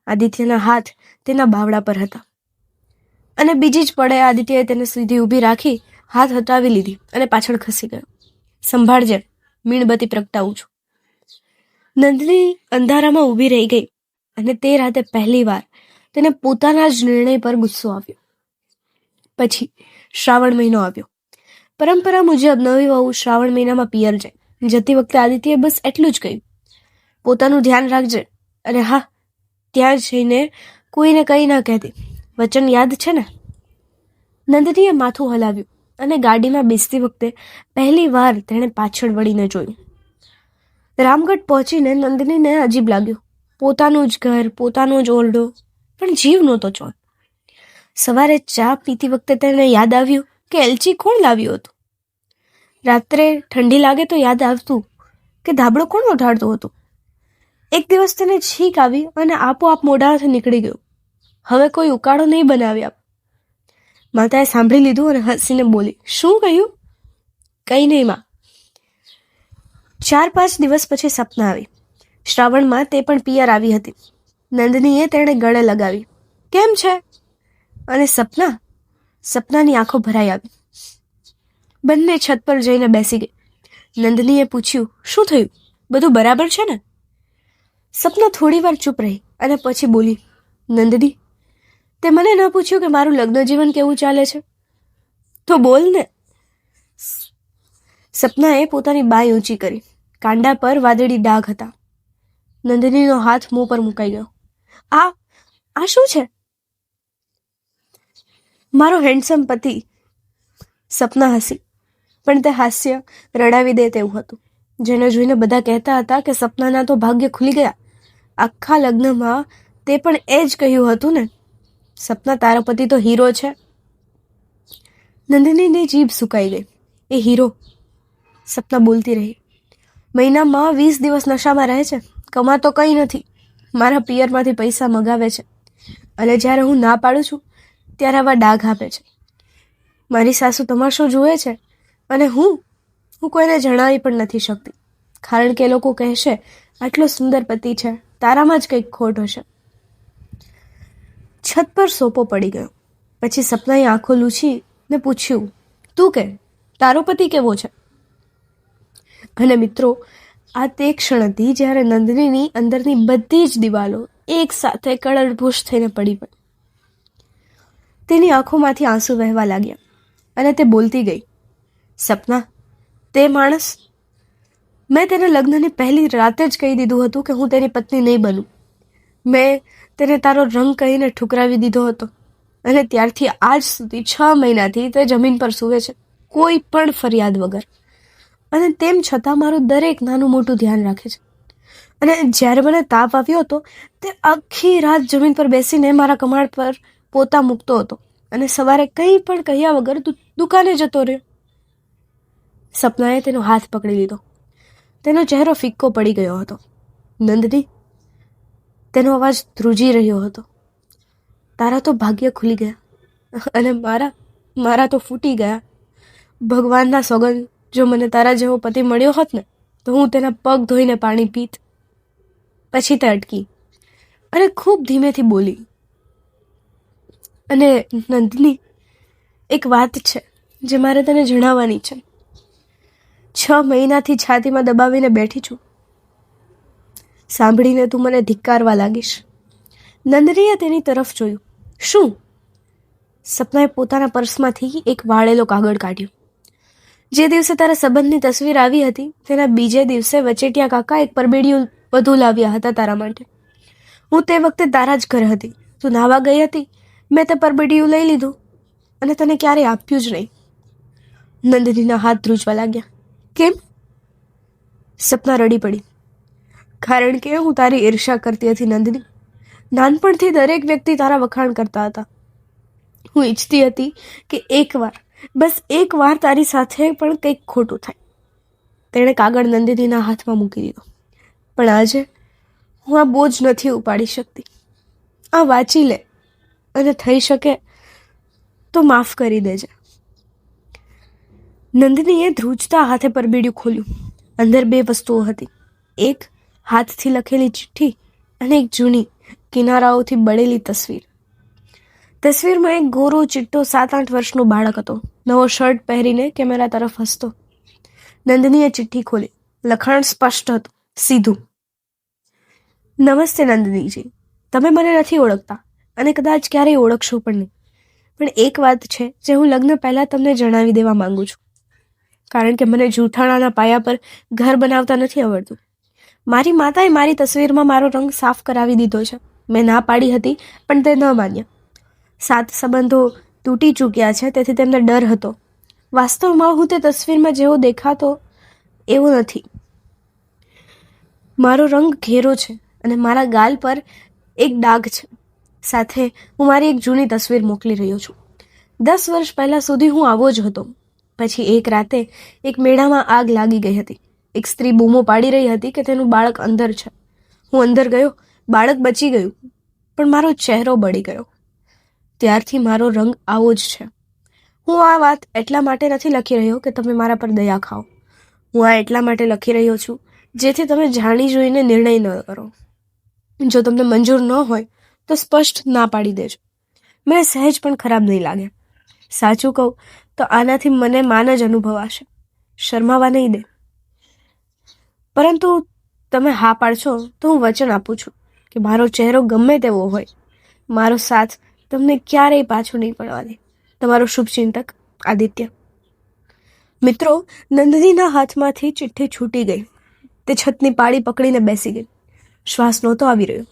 આદિત્યના હાથ તેના બાવડા પર હતા. અને બીજી જ પળે આદિત્યએ તેને સીધી ઊભી રાખી હાથ હટાવી લીધી અને પાછળ ખસી ગયો. સંભાળજે, મીણબત્તી પ્રગટાવું છું. નંદની અંધારામાં ઊભી રહી ગઈ અને તે રાતે પહેલી વાર તેને પોતાના જ નિર્ણય પર ગુસ્સો આવ્યો. પછી શ્રાવણ મહિનો આવ્યો. પરંપરા મુજબ નવી વહુ શ્રાવણ મહિનામાં પિયર જાય. જતી વખતે આદિત્યએ બસ એટલું જ કહ્યું, પોતાનું ધ્યાન રાખજે. અને હા, ત્યાં જઈને કોઈને કંઈ ના કહેતી. વચન યાદ છે ને? નંદનીએ માથું હલાવ્યું અને ગાડીમાં બેસતી વખતે પહેલી વાર તેણે પાછળ વળીને જોયું. રામગઢ પહોંચીને નંદનીને અજીબ લાગ્યું. પોતાનું જ ઘર, પોતાનો જ ઓરડો, પણ જીવ નહોતો ચોર. સવારે ચા પીતી વખતે તેને યાદ આવ્યું કે એલચી કોણ લાવ્યું હતું. રાત્રે ઠંડી લાગે તો યાદ આવતું કે ધાબળો કોણ ઓઢાડતું હતું. એક દિવસ તેને છીંક આવી અને આપોઆપ મોઢાથી નીકળી ગયું, હવે કોઈ ઉકાળો નહીં બનાવી આપ. માતાએ સાંભળી લીધું અને હસીને બોલી, શું કહ્યું? કંઈ નહીં માં. 4-5 દિવસ પછી સપના આવી. શ્રાવણમાં તે પણ પિયર આવી હતી. નંદનીએ તેણે ગળે લગાવી, કેમ છે? અને સપનાની આંખો ભરાઈ આવી. બંને છત પર જઈને બેસી ગઈ. નંદનીએ પૂછ્યું, શું થયું? બધું બરાબર છે ને? સપના થોડી વાર ચૂપ રહી અને પછી બોલી, નંદની, તે મને ન પૂછ્યું કે મારું લગ્ન જીવન કેવું ચાલે છે? તો બોલ ને. સપનાએ પોતાની બાઈ ઊંચી કરી. કાંડા પર વાદળી ડાઘ હતા. નંદનીનો હાથ મોં પર મુકાઈ ગયો. આ શું છે? મારો હેન્ડસમ પતિ. સપના હસી, પણ તે હાસ્ય રડાવી દે તેવું હતું. જેને જોઈને બધા કહેતા હતા કે સપનાના તો ભાગ્ય ખુલી ગયા. આખા લગ્નમાં તે પણ એ જ કહ્યું હતું ને. સપના, તારો પતિ તો હીરો છે. નંદિનીની જીભ સુકાઈ ગઈ. એ હીરો? સપના બોલતી રહી. મહિનામાં 20 દિવસ નશામાં રહે છે, કમાતો કંઈ નથી, મારા પિયરમાંથી પૈસા મગાવે છે, અને જ્યારે હું ના પાડું છું ત્યારે આવા ડાઘ આપે છે. મારી સાસુ તમાશો જુએ છે, અને હું કોઈને જણાવી પણ નથી શકતી, કારણ કે એ લોકો કહેશે આટલો સુંદર પતિ છે, તારામાં જ કંઈક ખોટ હશે. છત પર સોપો પડી ગયો. પછી સપનાએ આંખો લૂછી ને પૂછ્યું, તું કે, તારો પતિ કેવો છે? અને મિત્રો, આ તે ક્ષણ હતી જ્યારે નંદિનીની અંદરની બધી જ દિવાલો એક સાથે કળરભૂષ થઈને પડી. તેની આંખોમાંથી આંસુ વહેવા લાગ્યા અને તે બોલતી ગઈ, સપના, તે માણસ, મેં તેને લગ્નની પહેલી રાતે જ કહી દીધું હતું કે હું તેની પત્ની નહીં બનું. મેં તેને તારો રંગ કહીને ઠુકરાવી દીધો હતો, અને ત્યારથી આજ સુધી 6 મહિનાથી તે જમીન પર સૂવે છે, કોઈ પણ ફરિયાદ વગર. અને તેમ છતાં મારું દરેક નાનું મોટું ધ્યાન રાખે છે. અને જ્યારે મને તાપ આવ્યો હતો તે આખી રાત જમીન પર બેસીને મારા કમાડ પર પોતા મૂકતો હતો, અને સવારે કંઈ પણ કહ્યા વગર દુકાને જતો રહ્યો. સપનાએ તેનો હાથ પકડી લીધો. તેનો ચહેરો ફિક્કો પડી ગયો હતો. નંદની, તેનો અવાજ ધ્રુજી રહ્યો હતો, તારા તો ભાગ્ય ખુલી ગયા, અને મારા તો ફૂટી ગયા. ભગવાનના સોગંદ, જો મને તારા જેવો પતિ મળ્યો હોત ને તો હું તેના પગ ધોઈને પાણી પીત. પછી તે અટકી અને ખૂબ ધીમેથી બોલી, અને નંદની, એક વાત છે જે મારે તને જણાવવાની છે. 6 મહિનાથી છાતીમાં દબાવીને બેઠી છું. સાંભળીને તું મને ધિક્કારવા લાગીશ. નંદનીએ તેની તરફ જોયું. શું? સપનાએ પોતાના પર્સમાંથી એક વાળેલો કાગળ કાઢ્યો. જે દિવસે તારા સંબંધની તસવીર આવી હતી તેના બીજે દિવસે વચેટિયા કાકા એક પરબેડિયું વધુ લાવ્યા હતા તારા માટે. હું તે વખતે તારા જ ઘરે હતી. તું નાહવા ગઈ હતી. મેં તે પરબેડિયું લઈ લીધું અને તને ક્યારેય આપ્યું જ નહીં. નંદનીના હાથ ધ્રુજવા લાગ્યા. કેમ? સપના રડી પડી. કારણ કે હું તારી ઈર્ષા કરતી હતી નંદની. નાનપણથી દરેક વ્યક્તિ તારા વખાણ કરતા હતા. હું ઈચ્છતી હતી કે એકવાર, બસ એકવાર તારી સાથે પણ કંઈક ખોટું થાય. તેણે કાગળ નંદિનીના હાથમાં મૂકી દીધો. પણ આજે હું આ બોજ નથી ઉપાડી શકતી. આ વાંચી લે, અને થઈ શકે તો માફ કરી દેજે. નંદનીએ ધ્રુજતા હાથે પરબીડિયું ખોલ્યું. અંદર 2 વસ્તુઓ હતી. એક હાથથી લખેલી ચિઠ્ઠી અને એક જૂની કિનારાઓથી બળેલી તસવીર. તસવીરમાં એક ગોરો ચિટ્ટો 7-8 વર્ષનો બાળક હતો, નવો શર્ટ પહેરીને કેમેરા તરફ હસતો. નંદનીએ ચિઠ્ઠી ખોલી. લખાણ સ્પષ્ટ હતું, સીધું. નમસ્તે નંદનીજી, તમે મને નથી ઓળખતા અને કદાચ ક્યારેય ઓળખશો પણ નહીં, પણ એક વાત છે જે હું લગ્ન પહેલાં તમને જણાવી દેવા માંગુ છું. કારણ કે મને જૂઠાણાના પાયા પર ઘર બનાવતા નથી આવડતું. મારી માતાએ મારી તસવીરમાં મારો રંગ સાફ કરાવી દીધો છે. મેં ના પાડી હતી પણ તે ન માન્યા. 7 સંબંધો તૂટી ચૂક્યા છે, તેથી તેમને ડર હતો. વાસ્તવમાં હું તે તસવીરમાં જેવો દેખાતો એવો નથી. મારો રંગ ઘેરો છે અને મારા ગાલ પર એક ડાઘ છે. સાથે હું મારી એક જૂની તસવીર મોકલી રહ્યો છું. 10 વર્ષ પહેલાં સુધી હું આવો જ હતો. પછી એક રાતે એક મેળામાં આગ લાગી ગઈ હતી. એક સ્ત્રી બૂમો પાડી રહી હતી કે તેનું બાળક અંદર છે. હું અંદર ગયો. બાળક બચી ગયું, પણ મારો ચહેરો બળી ગયો. ત્યારથી મારો રંગ આવો જ છે. હું આ વાત એટલા માટે નથી લખી રહ્યો કે તમે મારા પર દયા ખાઓ. હું આ એટલા માટે લખી રહ્યો છું જેથી તમે જાણી જોઈને નિર્ણય ન કરો. જો તમને મંજૂર ન હોય તો સ્પષ્ટ ના પાડી દેજો. મને સહેજ પણ ખરાબ નહીં લાગે. સાચું કહું તો આનાથી મને માન જ અનુભવાશે. શરમાવા નહીં દે. પરંતુ તમે હા પાડશો તો હું વચન આપું છું કે મારો ચહેરો ગમે તેવો હોય, મારો સાથ તમને ક્યારેય પાછો નહીં પડવા દે. તમારો શુભચિંતક આદિત્ય. મિત્રો, નંદનીના હાથમાંથી ચિઠ્ઠી છૂટી ગઈ. તે છતની પાળી પકડીને બેસી ગઈ. શ્વાસ નહોતો આવી રહ્યો.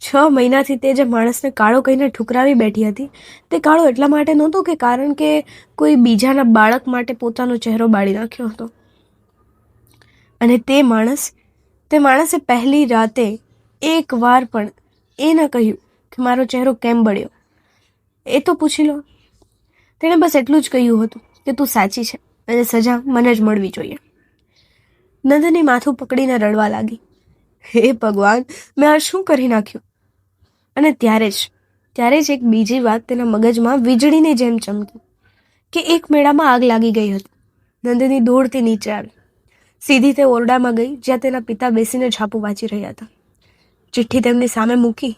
6 મહિનાથી તે જે માણસને કાળો કહીને ઠુકરાવી બેઠી હતી તે કાળો એટલા માટે નહોતો કે કારણ કે કોઈ બીજાના બાળક માટે પોતાનો ચહેરો બાળી નાખ્યો હતો. અને તે માણસે પહેલી રાતે એક વાર પણ એ ન કહ્યું કે મારો ચહેરો કેમ બળ્યો એ તો પૂછી લો. તેણે બસ એટલું જ કહ્યું હતું કે તું સાચી છે અને સજા મને જ મળવી જોઈએ. નંદિની માથું પકડીને રડવા લાગી. હે ભગવાન, મેં આ શું કરી નાખ્યું? અને ત્યારે જ એક બીજી વાત તેના મગજમાં વીજળીની જેમ ચમકી કે એક મેળામાં આગ લાગી ગઈ હતી. નંદિની દોડતી નીચે આવી. સીધી તે ઓરડામાં ગઈ જ્યાં તેના પિતા બેસીને છાપું વાંચી રહ્યા હતા. ચિઠ્ઠી તેમની સામે મૂકી.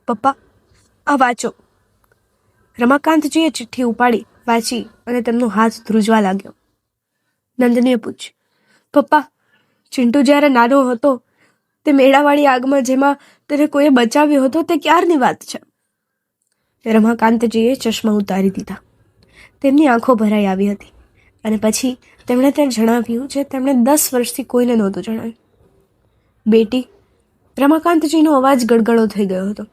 પપ્પા, આ વાંચો. રમાકાંતજીએ ચિઠ્ઠી ઉપાડી, વાંચી અને તેમનો હાથ ધ્રુજવા લાગ્યો. નંદિનીએ પૂછ્યું, પપ્પા, ચિંટુ જ્યારે નાનો હતો તે મેળાવાળી આગમાં જેમાં તેને કોઈએ બચાવ્યો હતો તે ક્યારની વાત છે? રમાકાંતજીએ ચશ્મા ઉતારી દીધા. તેમની આંખો ભરાઈ આવી હતી અને પછી તેમણે તેને જણાવ્યું જે તેમણે 10 વર્ષથી કોઈને નહોતું જણાવ્યું. બેટી, રમાકાંતજીનો અવાજ ગળગળો થઈ ગયો હતો.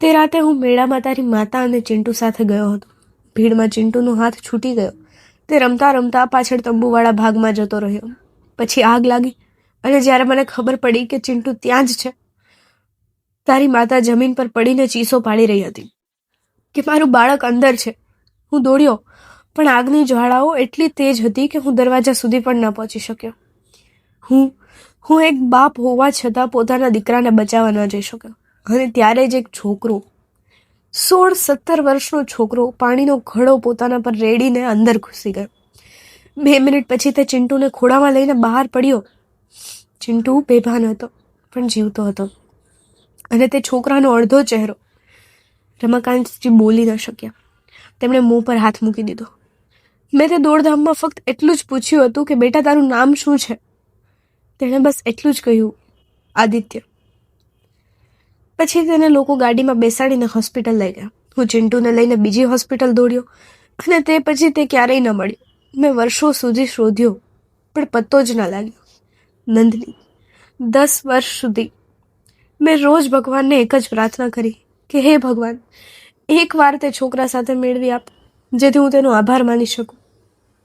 તે રાતે હું મેળામાં તારી માતા અને ચિંટુ સાથે ગયો હતો. ભીડમાં ચિંટુનો હાથ છૂટી ગયો. તે રમતા રમતા પાછળ તંબુવાળા ભાગમાં જતો રહ્યો. પછી આગ લાગી અને જ્યારે મને ખબર પડી કે ચિંટુ ત્યાં જ છે, તારી માતા જમીન પર પડીને ચીસો પાડી રહી હતી કે મારું બાળક અંદર છે. હું દોડ્યો, પણ આગની જ્વાળાઓ એટલી તેજ હતી કે હું દરવાજા સુધી પણ ન પહોંચી શક્યો. હું એક બાપ હોવા છતાં પોતાના દીકરાને બચાવવા ન જઈ શક્યો. અને ત્યારે જ એક છોકરો, 16-17 વર્ષનો છોકરો પાણીનો ઘડો પોતાના પર રેડીને અંદર ઘૂસી ગયો. 2 મિનિટ પછી તે ચિંટુને ખોળામાં લઈને બહાર પડ્યો. ચિંટુ બેભાન હતો પણ જીવતો હતો. અને તે છોકરાનો અડધો ચહેરો. રમાકાંતજી બોલી ન શક્યા. તેમણે મોં પર હાથ મૂકી દીધો. મેં તે દોડધામમાં ફક્ત એટલું જ પૂછ્યું હતું કે બેટા, તારું નામ શું છે? તેણે બસ એટલું જ કહ્યું, આદિત્ય. પછી તેને લોકો ગાડીમાં બેસાડીને હોસ્પિટલ લઈ ગયા. હું ચિંટુને લઈને બીજી હોસ્પિટલ દોડ્યો અને તે પછી તે ક્યારેય ન મળ્યો. મેં વર્ષો સુધી શોધ્યો પણ પત્તો જ ન લાગ્યો. નંદની, 10 વર્ષ સુધી મેં રોજ ભગવાનને એક જ પ્રાર્થના કરી કે હે ભગવાન, એકવાર તે છોકરા સાથે મેળવી આપ જેથી હું તેનો આભાર માની શકું.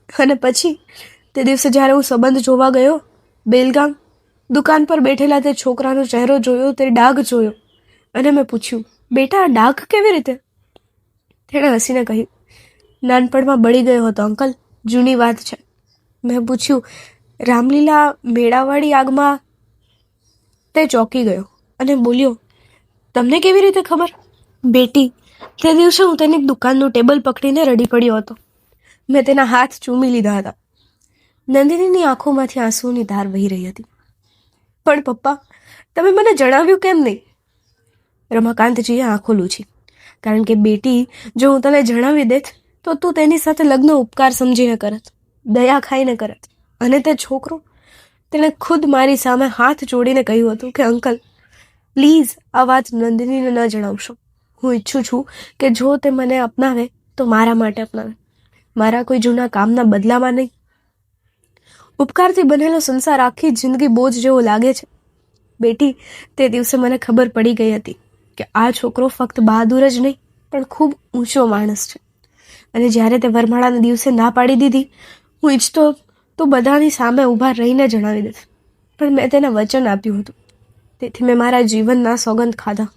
અને પછી તે દિવસે જ્યારે હું સંબંધ જોવા ગયો બેલગામ, દુકાન પર બેઠેલા તે છોકરાનો ચહેરો જોયો, તે ડાઘ જોયો અને મેં પૂછ્યું, બેટા, આ ડાઘ કેવી રીતે? તેણે હસીને કહ્યું, નાનપણમાં બળી ગયો હતો અંકલ, જૂની વાત છે. મેં પૂછ્યું, રામલીલા મેળાવાળી આગમાં? તે ચોંકી ગયો અને બોલ્યો, તમને કેવી રીતે ખબર? બેટી, તે દિવસે હું તેની દુકાનનું ટેબલ પકડીને રડી પડ્યો હતો. મેં તેના હાથ ચૂમી લીધા હતા. નંદિનીની આંખોમાંથી આંસુની ધાર વહી રહી હતી. પણ પપ્પા, તમે મને જણાવ્યું કેમ નહીં? રમાકાંતજીએ આંખો લૂછી. કારણ કે બેટી, જો હું તને જણાવી દેત તો તું તેની સાથે લગ્ન ઉપકાર સમજીને કરત, દયા ખાઈને કરત. અને તે છોકરો, તેણે ખુદ મારી સામે હાથ જોડીને કહ્યું હતું કે અંકલ, પ્લીઝ આ વાત નંદિનીને ન જણાવશો. હું ઈચ્છું છું કે જો તે મને અપનાવે તો મારા માટે અપનાવે, મારા કોઈ જૂના કામના બદલામાં નહીં. ઉપકારથી બનેલો સંસાર આખી જિંદગી બોજ જેવો લાગે છે. બેટી, તે દિવસે મને ખબર પડી ગઈ હતી કે આ છોકરો ફક્ત બહાદુર જ નહીં પણ ખૂબ ઊંચો માણસ છે. અને જ્યારે તે વરમાળાના દિવસે ના પાડી દીધી, હું ઈચ્છતો તો બધાની સામે ઊભા રહીને જણાવી દેત. પણ મેં તેને વચન આપ્યું હતું, તેથી મેં મારા જીવનના સોગંદ ખાધા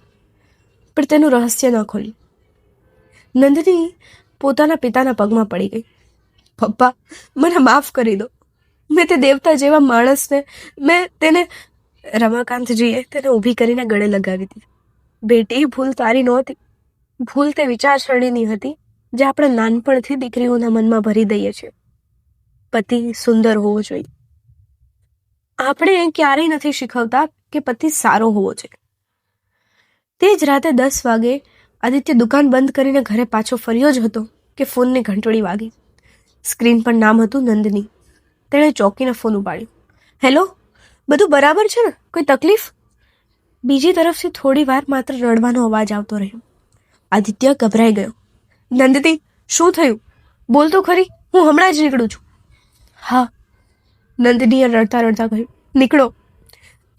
પણ તેનું રહસ્ય ન ખોલ્યું. નંદિની પોતાના પિતાના પગમાં પડી ગઈ. પપ્પા, મને માફ કરી દો. મેં તે દેવતા જેવા માણસને રમાકાંતજીએ તેને ઊભી કરીને ગળે લગાવી દીધી. બેટી, ભૂલ તારી નહોતી. ભૂલ તે વિચારસરણીની હતી જે આપણે નાનપણથી દીકરીઓના મનમાં ભરી દઈએ છીએ. પતિ સુંદર હોવો જોઈએ. આપણે ક્યારેય નથી શીખવતા કે પતિ સારો હોવો જોઈએ. તે જ રાતે 10 વાગે આદિત્ય દુકાન બંધ કરીને ઘરે પાછો ફર્યો જ હતો કે ફોનની ઘંટડી વાગી. સ્ક્રીન પર નામ હતું નંદની. તેણે ચોંકીને ફોન ઉપાડ્યો. હેલો, બધું બરાબર છે ને? કોઈ તકલીફ? બીજી તરફથી થોડી વાર માત્ર રડવાનો અવાજ આવતો રહ્યો. આદિત્ય ગભરાઈ ગયો. નંદિની, શું થયું? બોલ તો ખરી, હું હમણાં જ નીકળું છું. હા, નંદિનીએ રડતા રડતા કહ્યું. નીકળો,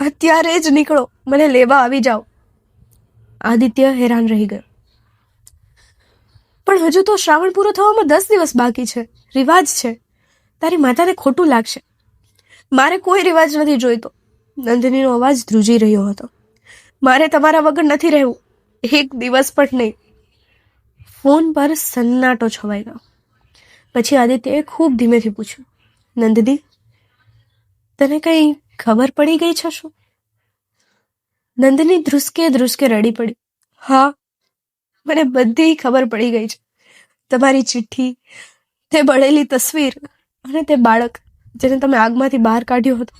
અત્યારે જ નીકળો, મને લેવા આવી જાઓ. આદિત્ય હેરાન રહી ગયો. પણ હજુ તો શ્રાવણ પૂરો થવામાં 10 દિવસ બાકી છે. રિવાજ છે. તારી માતાને ખોટું લાગશે. મારે કોઈ રિવાજ નથી જોઈતો. નંદિનીનો અવાજ ધ્રુજી રહ્યો હતો. મારે તમારા વગર નથી રહેવું. એક દિવસ પણ નહીં. ફોન પર સન્નાટો છવાઈ ગયો. પછી આદિત્યએ ખૂબ ધીમેથી પૂછ્યું, નંદની, તને કંઈ ખબર પડી ગઈ છે શું? નંદની ધ્રુસકે ધ્રુસકે રડી પડી. હા, મને બધી ખબર પડી ગઈ છે. તમારી ચિઠ્ઠી, તે બળેલી તસવીર અને તે બાળક જેને તમે આગમાંથી બહાર કાઢ્યો હતો.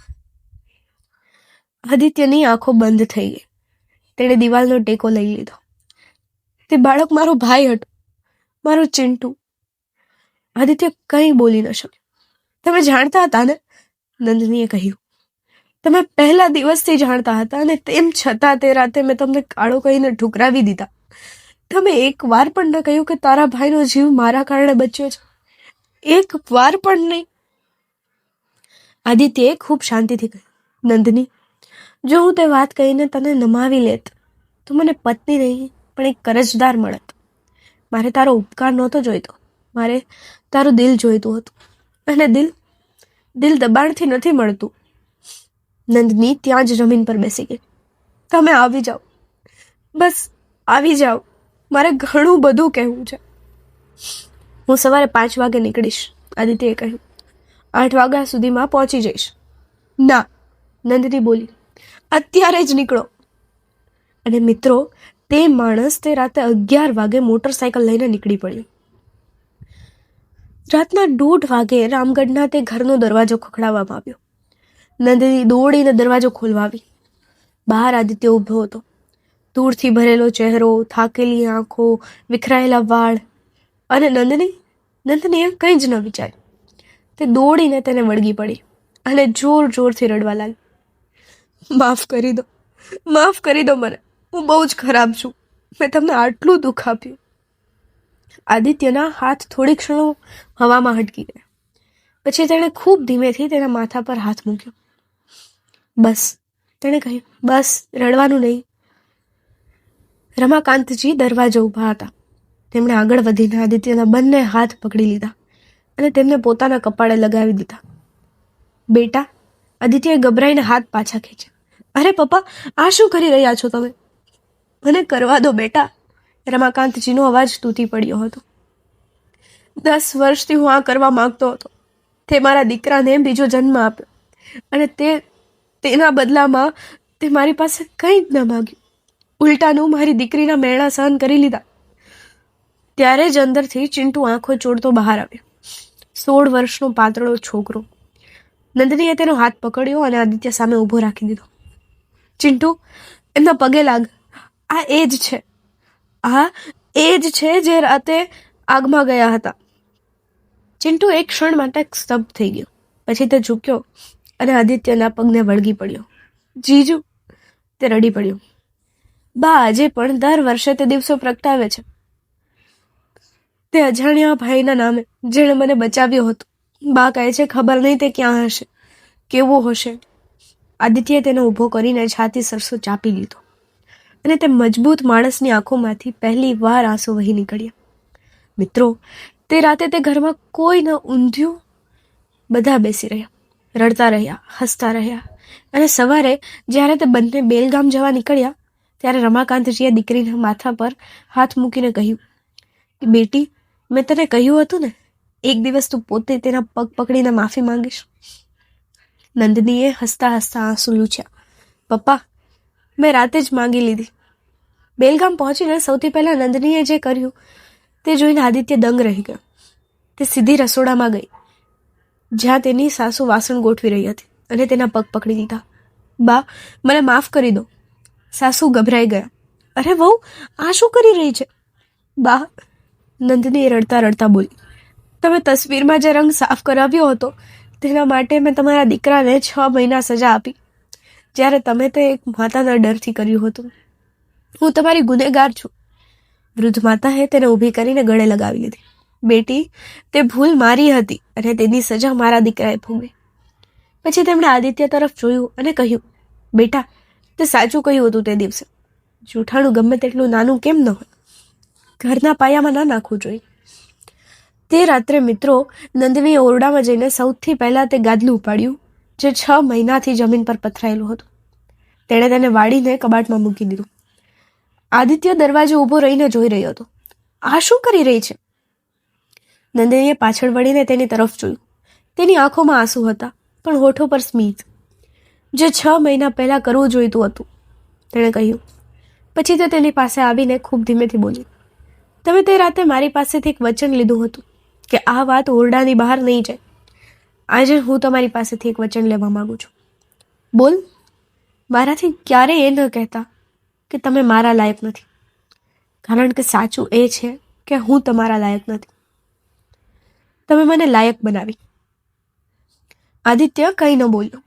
આદિત્યની આંખો બંધ થઈ ગઈ. તેણે દિવાલનો ટેકો લઈ લીધો. તે બાળક મારો ભાઈ હતો, મારો ચિંટુ. આદિત્ય કંઈ બોલી ન શક્યો. તમે જાણતા હતા ને? નંદનીએ કહ્યું. તમે પહેલા દિવસથી જાણતા હતા અને તેમ છતાં તે રાતે મેં તમને કાળો કહીને ઠુકરાવી દીધા. તમે એક વાર પણ ન કહ્યું કે તારા ભાઈનો જીવ મારા કારણે બચ્યો છે. એક વાર પણ નહીં. આદિત્યએ ખૂબ શાંતિથી કહ્યું, નંદની, જો હું તે વાત કહીને તને નમાવી લેત તો મને પત્ની નહીં પણ એક કરજદાર મળત. મારે તારો ઉપકાર નહોતો જોઈતો, મારે તારું દિલ જોઈતું હતું. અને દિલ દબાણથી નથી મળતું. નંદની ત્યાં જ જમીન પર બેસી ગઈ. તમે આવી જાઓ, બસ આવી જાઓ. મારે ઘણું બધું કહેવું છે. હું સવારે 5 વાગે નીકળીશ, આદિત્યએ કહ્યું. 8 વાગ્યા સુધીમાં પહોંચી જઈશ. ના, નંદની બોલી, અત્યારે જ નીકળો. અને મિત્રો, તે માણસ તે રાતે 11 વાગે મોટરસાયકલ લઈને નીકળી પડ્યો. રાતના 1:30 વાગે રામગઢના તે ઘરનો દરવાજો ખખડાવવામાં આવ્યો. નંદની દોડીને દરવાજો ખોલવા આવી. બહાર આદિત્ય ઊભો હતો. ધૂળથી ભરેલો ચહેરો, થાકેલી આંખો, વિખરાયેલા વાળ. અને નંદનીએ કંઈ જ ન વિચાર્યું. તે દોડીને તેને વળગી પડી અને જોર જોરથી રડવા લાગી. માફ કરી દો, માફ કરી દો મને. હું બહુ જ ખરાબ છું. મેં તમને આટલું દુઃખ આપ્યું. આદિત્યના હાથ થોડી ક્ષણો હવામાં હટકી ગયા. પછી તેણે ખૂબ ધીમેથી તેના માથા પર હાથ મૂક્યો. બસ, તેણે કહ્યું, બસ રડવાનું નહીં. રમાકાંતજી દરવાજો ઊભા હતા. તેમણે આગળ વધીને આદિત્યના બંને હાથ પકડી લીધા અને તેમને પોતાના કપાળે લગાવી દીધા. બેટા, આદિત્યએ ગભરાઈને હાથ પાછા ખેંચ્યા. અરે પપ્પા, આ શું કરી રહ્યા છો તમે? મને કરવા દો બેટા. રમાકાંતજીનો અવાજ તૂટી પડ્યો હતો. 10 વર્ષથી હું આ કરવા માંગતો હતો. તે મારા દીકરાને બીજો જન્મ આપ્યો અને તેના બદલામાં તે મારી પાસે કંઈ જ ન માગ્યું. ઉલટાનું મારી દીકરીના મેણા સહન કરી લીધા. ત્યારે જ અંદરથી ચિંટુ આંખો ચોળતો બહાર આવ્યો. 16 વર્ષનો પાતળો છોકરો. નંદનીએ તેનો હાથ પકડ્યો અને આદિત્ય સામે ઊભો રાખી દીધો. ચિંટુ, એમના પગે લાગ. આ એ જ છે જે રાતે આગમાં ગયા હતા. ચિંટુ એક ક્ષણ માટે સ્તબ્ધ થઈ ગયો. પછી તે ઝૂક્યો અને આદિત્યના પગને વળગી પડ્યો. જીજુ, તે રડી પડ્યો. બા આજે પણ દર વર્ષે તે દિવસો પ્રગટાવે છે. તે અજાણ્યા ભાઈના નામે, જેણે મને બચાવ્યો હતો. બા કહે છે ખબર નહીં તે ક્યાં હશે, કેવો હશે. આદિત્યએ તેને ઊભો કરીને છાતી સરસો ચાપી લીધો અને તે મજબૂત માણસની આંખોમાંથી પહેલી વાર આંસુ વહી નીકળ્યા. મિત્રો, તે રાતે તે ઘરમાં કોઈ ન ઊંધ્યું. બધા બેસી રહ્યા, રડતા રહ્યા, હસતા રહ્યા. અને સવારે જ્યારે તે બંને બેલગામ જવા નીકળ્યા ત્યારે રમાકાંતજીએ દીકરીના માથા પર હાથ મૂકીને કહ્યું કે બેટી, મેં તને કહ્યું હતું ને, એક દિવસ તું પોતે તેના પગ પકડીને માફી માંગીશ. નંદનીએ હસતા હસતા આંસુ લૂછ્યા. પપ્પા, મેં રાતે જ માંગી લીધી. બેલગામ પહોંચીને સૌથી પહેલા નંદનીએ જે કર્યું તે જોઈને આદિત્ય દંગ રહી ગયો. તે સીધી રસોડામાં ગઈ, જ્યાં તેની સાસુ વાસણ ગોઠવી રહી હતી, અને તેના પગ પકડી લીધા. બા, મને માફ કરી દો. સાસુ ગભરાઈ ગયા. અરે વહુ, આ શું કરી રહી છે? બા, નંદની રડતા રડતા બોલી, તમે તસવીરમાં જે રંગ સાફ કરાવ્યો હતો તેના માટે મેં તમારા દીકરાને 6 મહિના સજા આપી, જ્યારે તમે તે એક માતાના ડરથી કર્યું હતું. હું તમારી ગુનેગાર છું. વૃદ્ધ માતાએ તેને ઊભી કરીને ગળે લગાવી લીધી. બેટી, તે ભૂલ મારી હતી અને તેની સજા મારા દીકરાએ ભોગવી. પછી તેમણે આદિત્ય તરફ જોયું અને કહ્યું, બેટા, તે સાચું કહ્યું હતું તે દિવસે. જૂઠાણું ગમે તેટલું નાનું કેમ ન હોય, ઘરના પાયામાં ના નાખવું જોઈએ. તે રાત્રે મિત્રો, નંદનીએ ઓરડામાં જઈને સૌથી પહેલા તે ગાદલું ઉપાડ્યું જે 6 મહિનાથી જમીન પર પથરાયેલું હતું. તેણે તેને વાળીને કબાટમાં મૂકી દીધું. આદિત્ય દરવાજે ઊભો રહીને જોઈ રહ્યો હતો. આ શું કરી રહી છે? નંદિનીએ પાછળ વળીને તેની તરફ જોયું. તેની આંખોમાં આંસુ હતા, પણ હોઠો પર સ્મિત. જે 6 મહિના પહેલા કરવું જોઈતું હતું, તેણે કહ્યું. પછી તે તેની પાસે આવીને ખૂબ ધીમેથી બોલી, તમે તે રાતે મારી પાસેથી એક વચન લીધું હતું કે આ વાત ઓરડાની બહાર નહીં જાય. આજે હું તમારી પાસેથી એક વચન લેવા માંગુ છું. બોલ. મારાથી ક્યારેય એ ન કહેતા કે તમે મારા લાયક નથી, કારણ કે સાચું એ છે કે હું તમારા લાયક નથી. તમે મને લાયક બનાવી. આદિત્ય કંઈ ન બોલ્યો,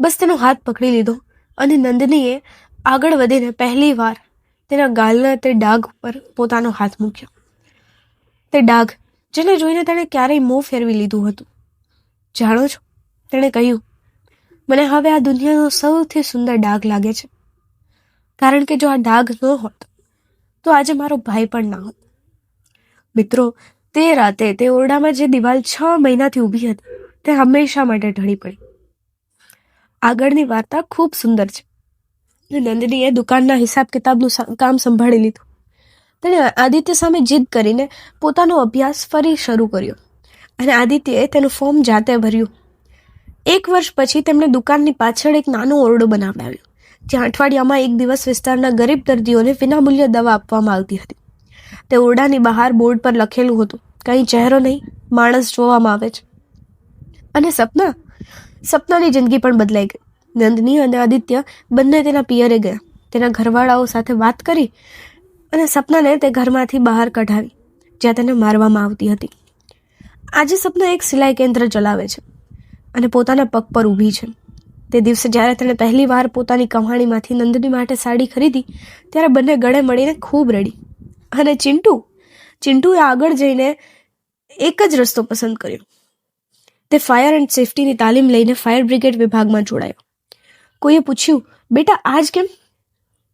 બસ તેનો હાથ પકડી લીધો અને નંદનીએ આગળ વધીને પહેલી વાર તેના ગાલના તે ડાઘ પર પોતાનો હાથ મૂક્યો. તે ડાઘ જેને જોઈને તેણે ક્યારેય મોં ફેરવી લીધું હતું. જાણો છો, તેણે કહ્યું, મને હવે આ દુનિયાનો સૌથી સુંદર ડાઘ લાગે છે, કારણ કે જો આ ડાઘ ન હોત તો આજે મારો ભાઈ પણ ના હોત. મિત્રો, તે રાતે તે ઓરડામાં જે દિવાલ 6 મહિનાથી ઊભી હતી તે હંમેશા માટે ઢળી પડી. આગળની વાર્તા ખૂબ સુંદર છે. નંદનીએ દુકાનના હિસાબ કિતાબનું કામ સંભાળી લીધું. તેણે આદિત્ય સામે જીદ કરીને પોતાનો અભ્યાસ ફરી શરૂ કર્યો અને આદિત્યએ તેનું ફોર્મ જાતે ભર્યું. 1 વર્ષ પછી તેમણે દુકાનની પાછળ એક નાનો ઓરડો બનાવડાવ્યો, જ્યાં અઠવાડિયામાં એક દિવસ વિસ્તારના ગરીબ દર્દીઓને વિનામૂલ્ય દવા આપવામાં આવતી હતી. તે ઓરડાની બહાર બોર્ડ પર લખેલું હતું, કંઈ ચહેરો નહીં, માણસ જોવામાં આવે છે. અને સપનાની જિંદગી પણ બદલાઈ ગઈ. નંદની અને આદિત્ય બંને તેના પિયરે ગયા, તેના ઘરવાળાઓ સાથે વાત કરી અને સપનાને તે ઘરમાંથી બહાર કઢાવી, જ્યાં તેને મારવામાં આવતી હતી. આજે સપના એક સિલાઈ કેન્દ્ર ચલાવે છે અને પોતાના પગ પર ઊભી છે. તે દિવસે જ્યારે તેણે પહેલી વાર પોતાની કમાણીમાંથી નંદની માટે સાડી ખરીદી, ત્યારે બંને ગળે મળીને ખૂબ રડી. અને ચિંટુએ આગળ જઈને એક જ રસ્તો પસંદ કર્યો. તે ફાયર એન્ડ સેફટીની તાલીમ લઈને ફાયર બ્રિગેડ વિભાગમાં જોડાયો. કોઈએ પૂછ્યું, બેટા આજ કેમ?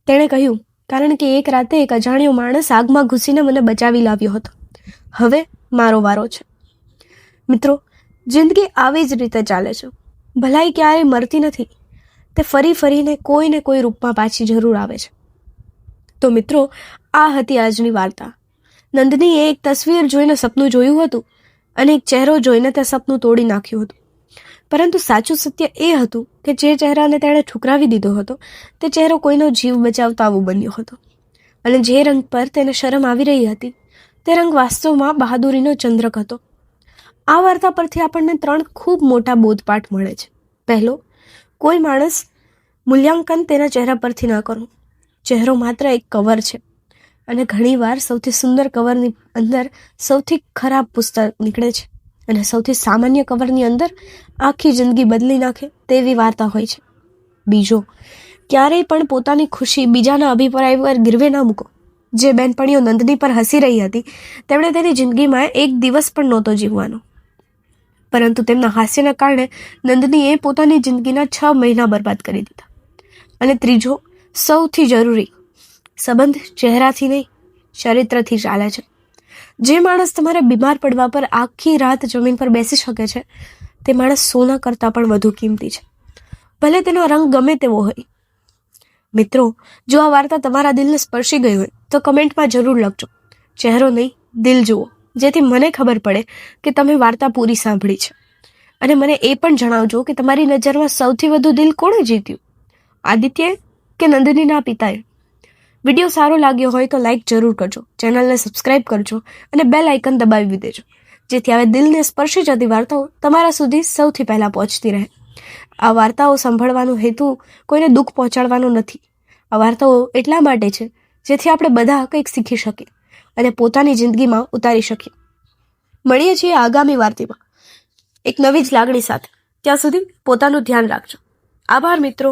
તેણે કહ્યું, કારણ કે એક રાતે એક અજાણ્યો માણસ આગમાં ઘૂસીને મને બચાવી લાવ્યો હતો. હવે મારો વારો છે. મિત્રો, જિંદગી આવી જ રીતે ચાલે છે. ભલાઈ ક્યારેય મરતી નથી, તે ફરીને કોઈને કોઈ રૂપમાં પાછી જરૂર આવે છે. તો મિત્રો, આ હતી આજની વાર્તા. નંદનીએ એક તસવીર જોઈને સપનું જોયું હતું અને એક ચહેરો જોઈને તે સપનું તોડી નાખ્યું હતું. પરંતુ સાચું સત્ય એ હતું કે જે ચહેરાને તેણે ઠુકરાવી દીધો હતો, તે ચહેરો કોઈનો જીવ બચાવતા આવો બન્યો હતો. અને જે રંગ પર તેને શરમ આવી રહી હતી, તે રંગ વાસ્તવમાં બહાદુરીનો ચંદ્રક હતો. આ વાર્તા પરથી આપણને 3 ખૂબ મોટા બોધપાઠ મળે છે. પહેલો, કોઈ માણસ મૂલ્યાંકન તેના ચહેરા પરથી ન કરવું. ચહેરો માત્ર એક કવર છે અને ઘણીવાર સૌથી સુંદર કવરની અંદર સૌથી ખરાબ પુસ્તક નીકળે છે અને સૌથી સામાન્ય કવરની અંદર આખી જિંદગી બદલી નાખે તેવી વાર્તા હોય છે. બીજો, ક્યારેય પણ પોતાની ખુશી બીજાના અભિપ્રાય પર ગીરવે ના મૂકો. જે બહેનપણીઓ નંદની પર હસી રહી હતી, તેમણે તેની જિંદગીમાં એક દિવસ પણ નહોતો જીવવાનો, પરંતુ તેમના હાસ્યના કારણે નંદનીએ પોતાની જિંદગીના 6 મહિના બરબાદ કરી દીધા. અને ત્રીજો, સૌથી જરૂરી, સંબંધ ચહેરાથી નહીં, ચરિત્રથી ચાલે છે. જે માણસ તમારે બીમાર પડવા પર આખી રાત જમીન પર બેસી શકે છે, તે માણસ સોના કરતાં પણ વધુ કિંમતી છે, ભલે તેનો રંગ ગમે તેવો હોય. મિત્રો, જો આ વાર્તા તમારા દિલને સ્પર્શી ગઈ હોય તો કમેન્ટમાં જરૂર લખજો, ચહેરો નહીં, દિલ જુઓ, જેથી મને ખબર પડે કે તમે વાર્તા પૂરી સાંભળી છે. અને મને એ પણ જણાવજો કે તમારી નજરમાં સૌથી વધુ દિલ કોણે જીત્યું, આદિત્ય કે નંદનીના પિતાએ? વિડીયો સારો લાગ્યો હોય તો લાઈક જરૂર કરજો, ચેનલને સબસ્ક્રાઇબ કરજો અને બેલ આઇકન દબાવી દેજો, જેથી હવે દિલને સ્પર્શી જતી વાર્તાઓ તમારા સુધી સૌથી પહેલાં પહોંચતી રહે. આ વાર્તાઓ સાંભળવાનો હેતુ કોઈને દુઃખ પહોંચાડવાનો નથી. આ વાર્તાઓ એટલા માટે છે જેથી આપણે બધા કંઈક શીખી શકીએ અને પોતાની જિંદગીમાં ઉતારી શકીએ. મળીએ છીએ આગામી વાર્તામાં એક નવી જ લાગણી સાથે. ત્યાં સુધી પોતાનું ધ્યાન રાખજો. આભાર મિત્રો.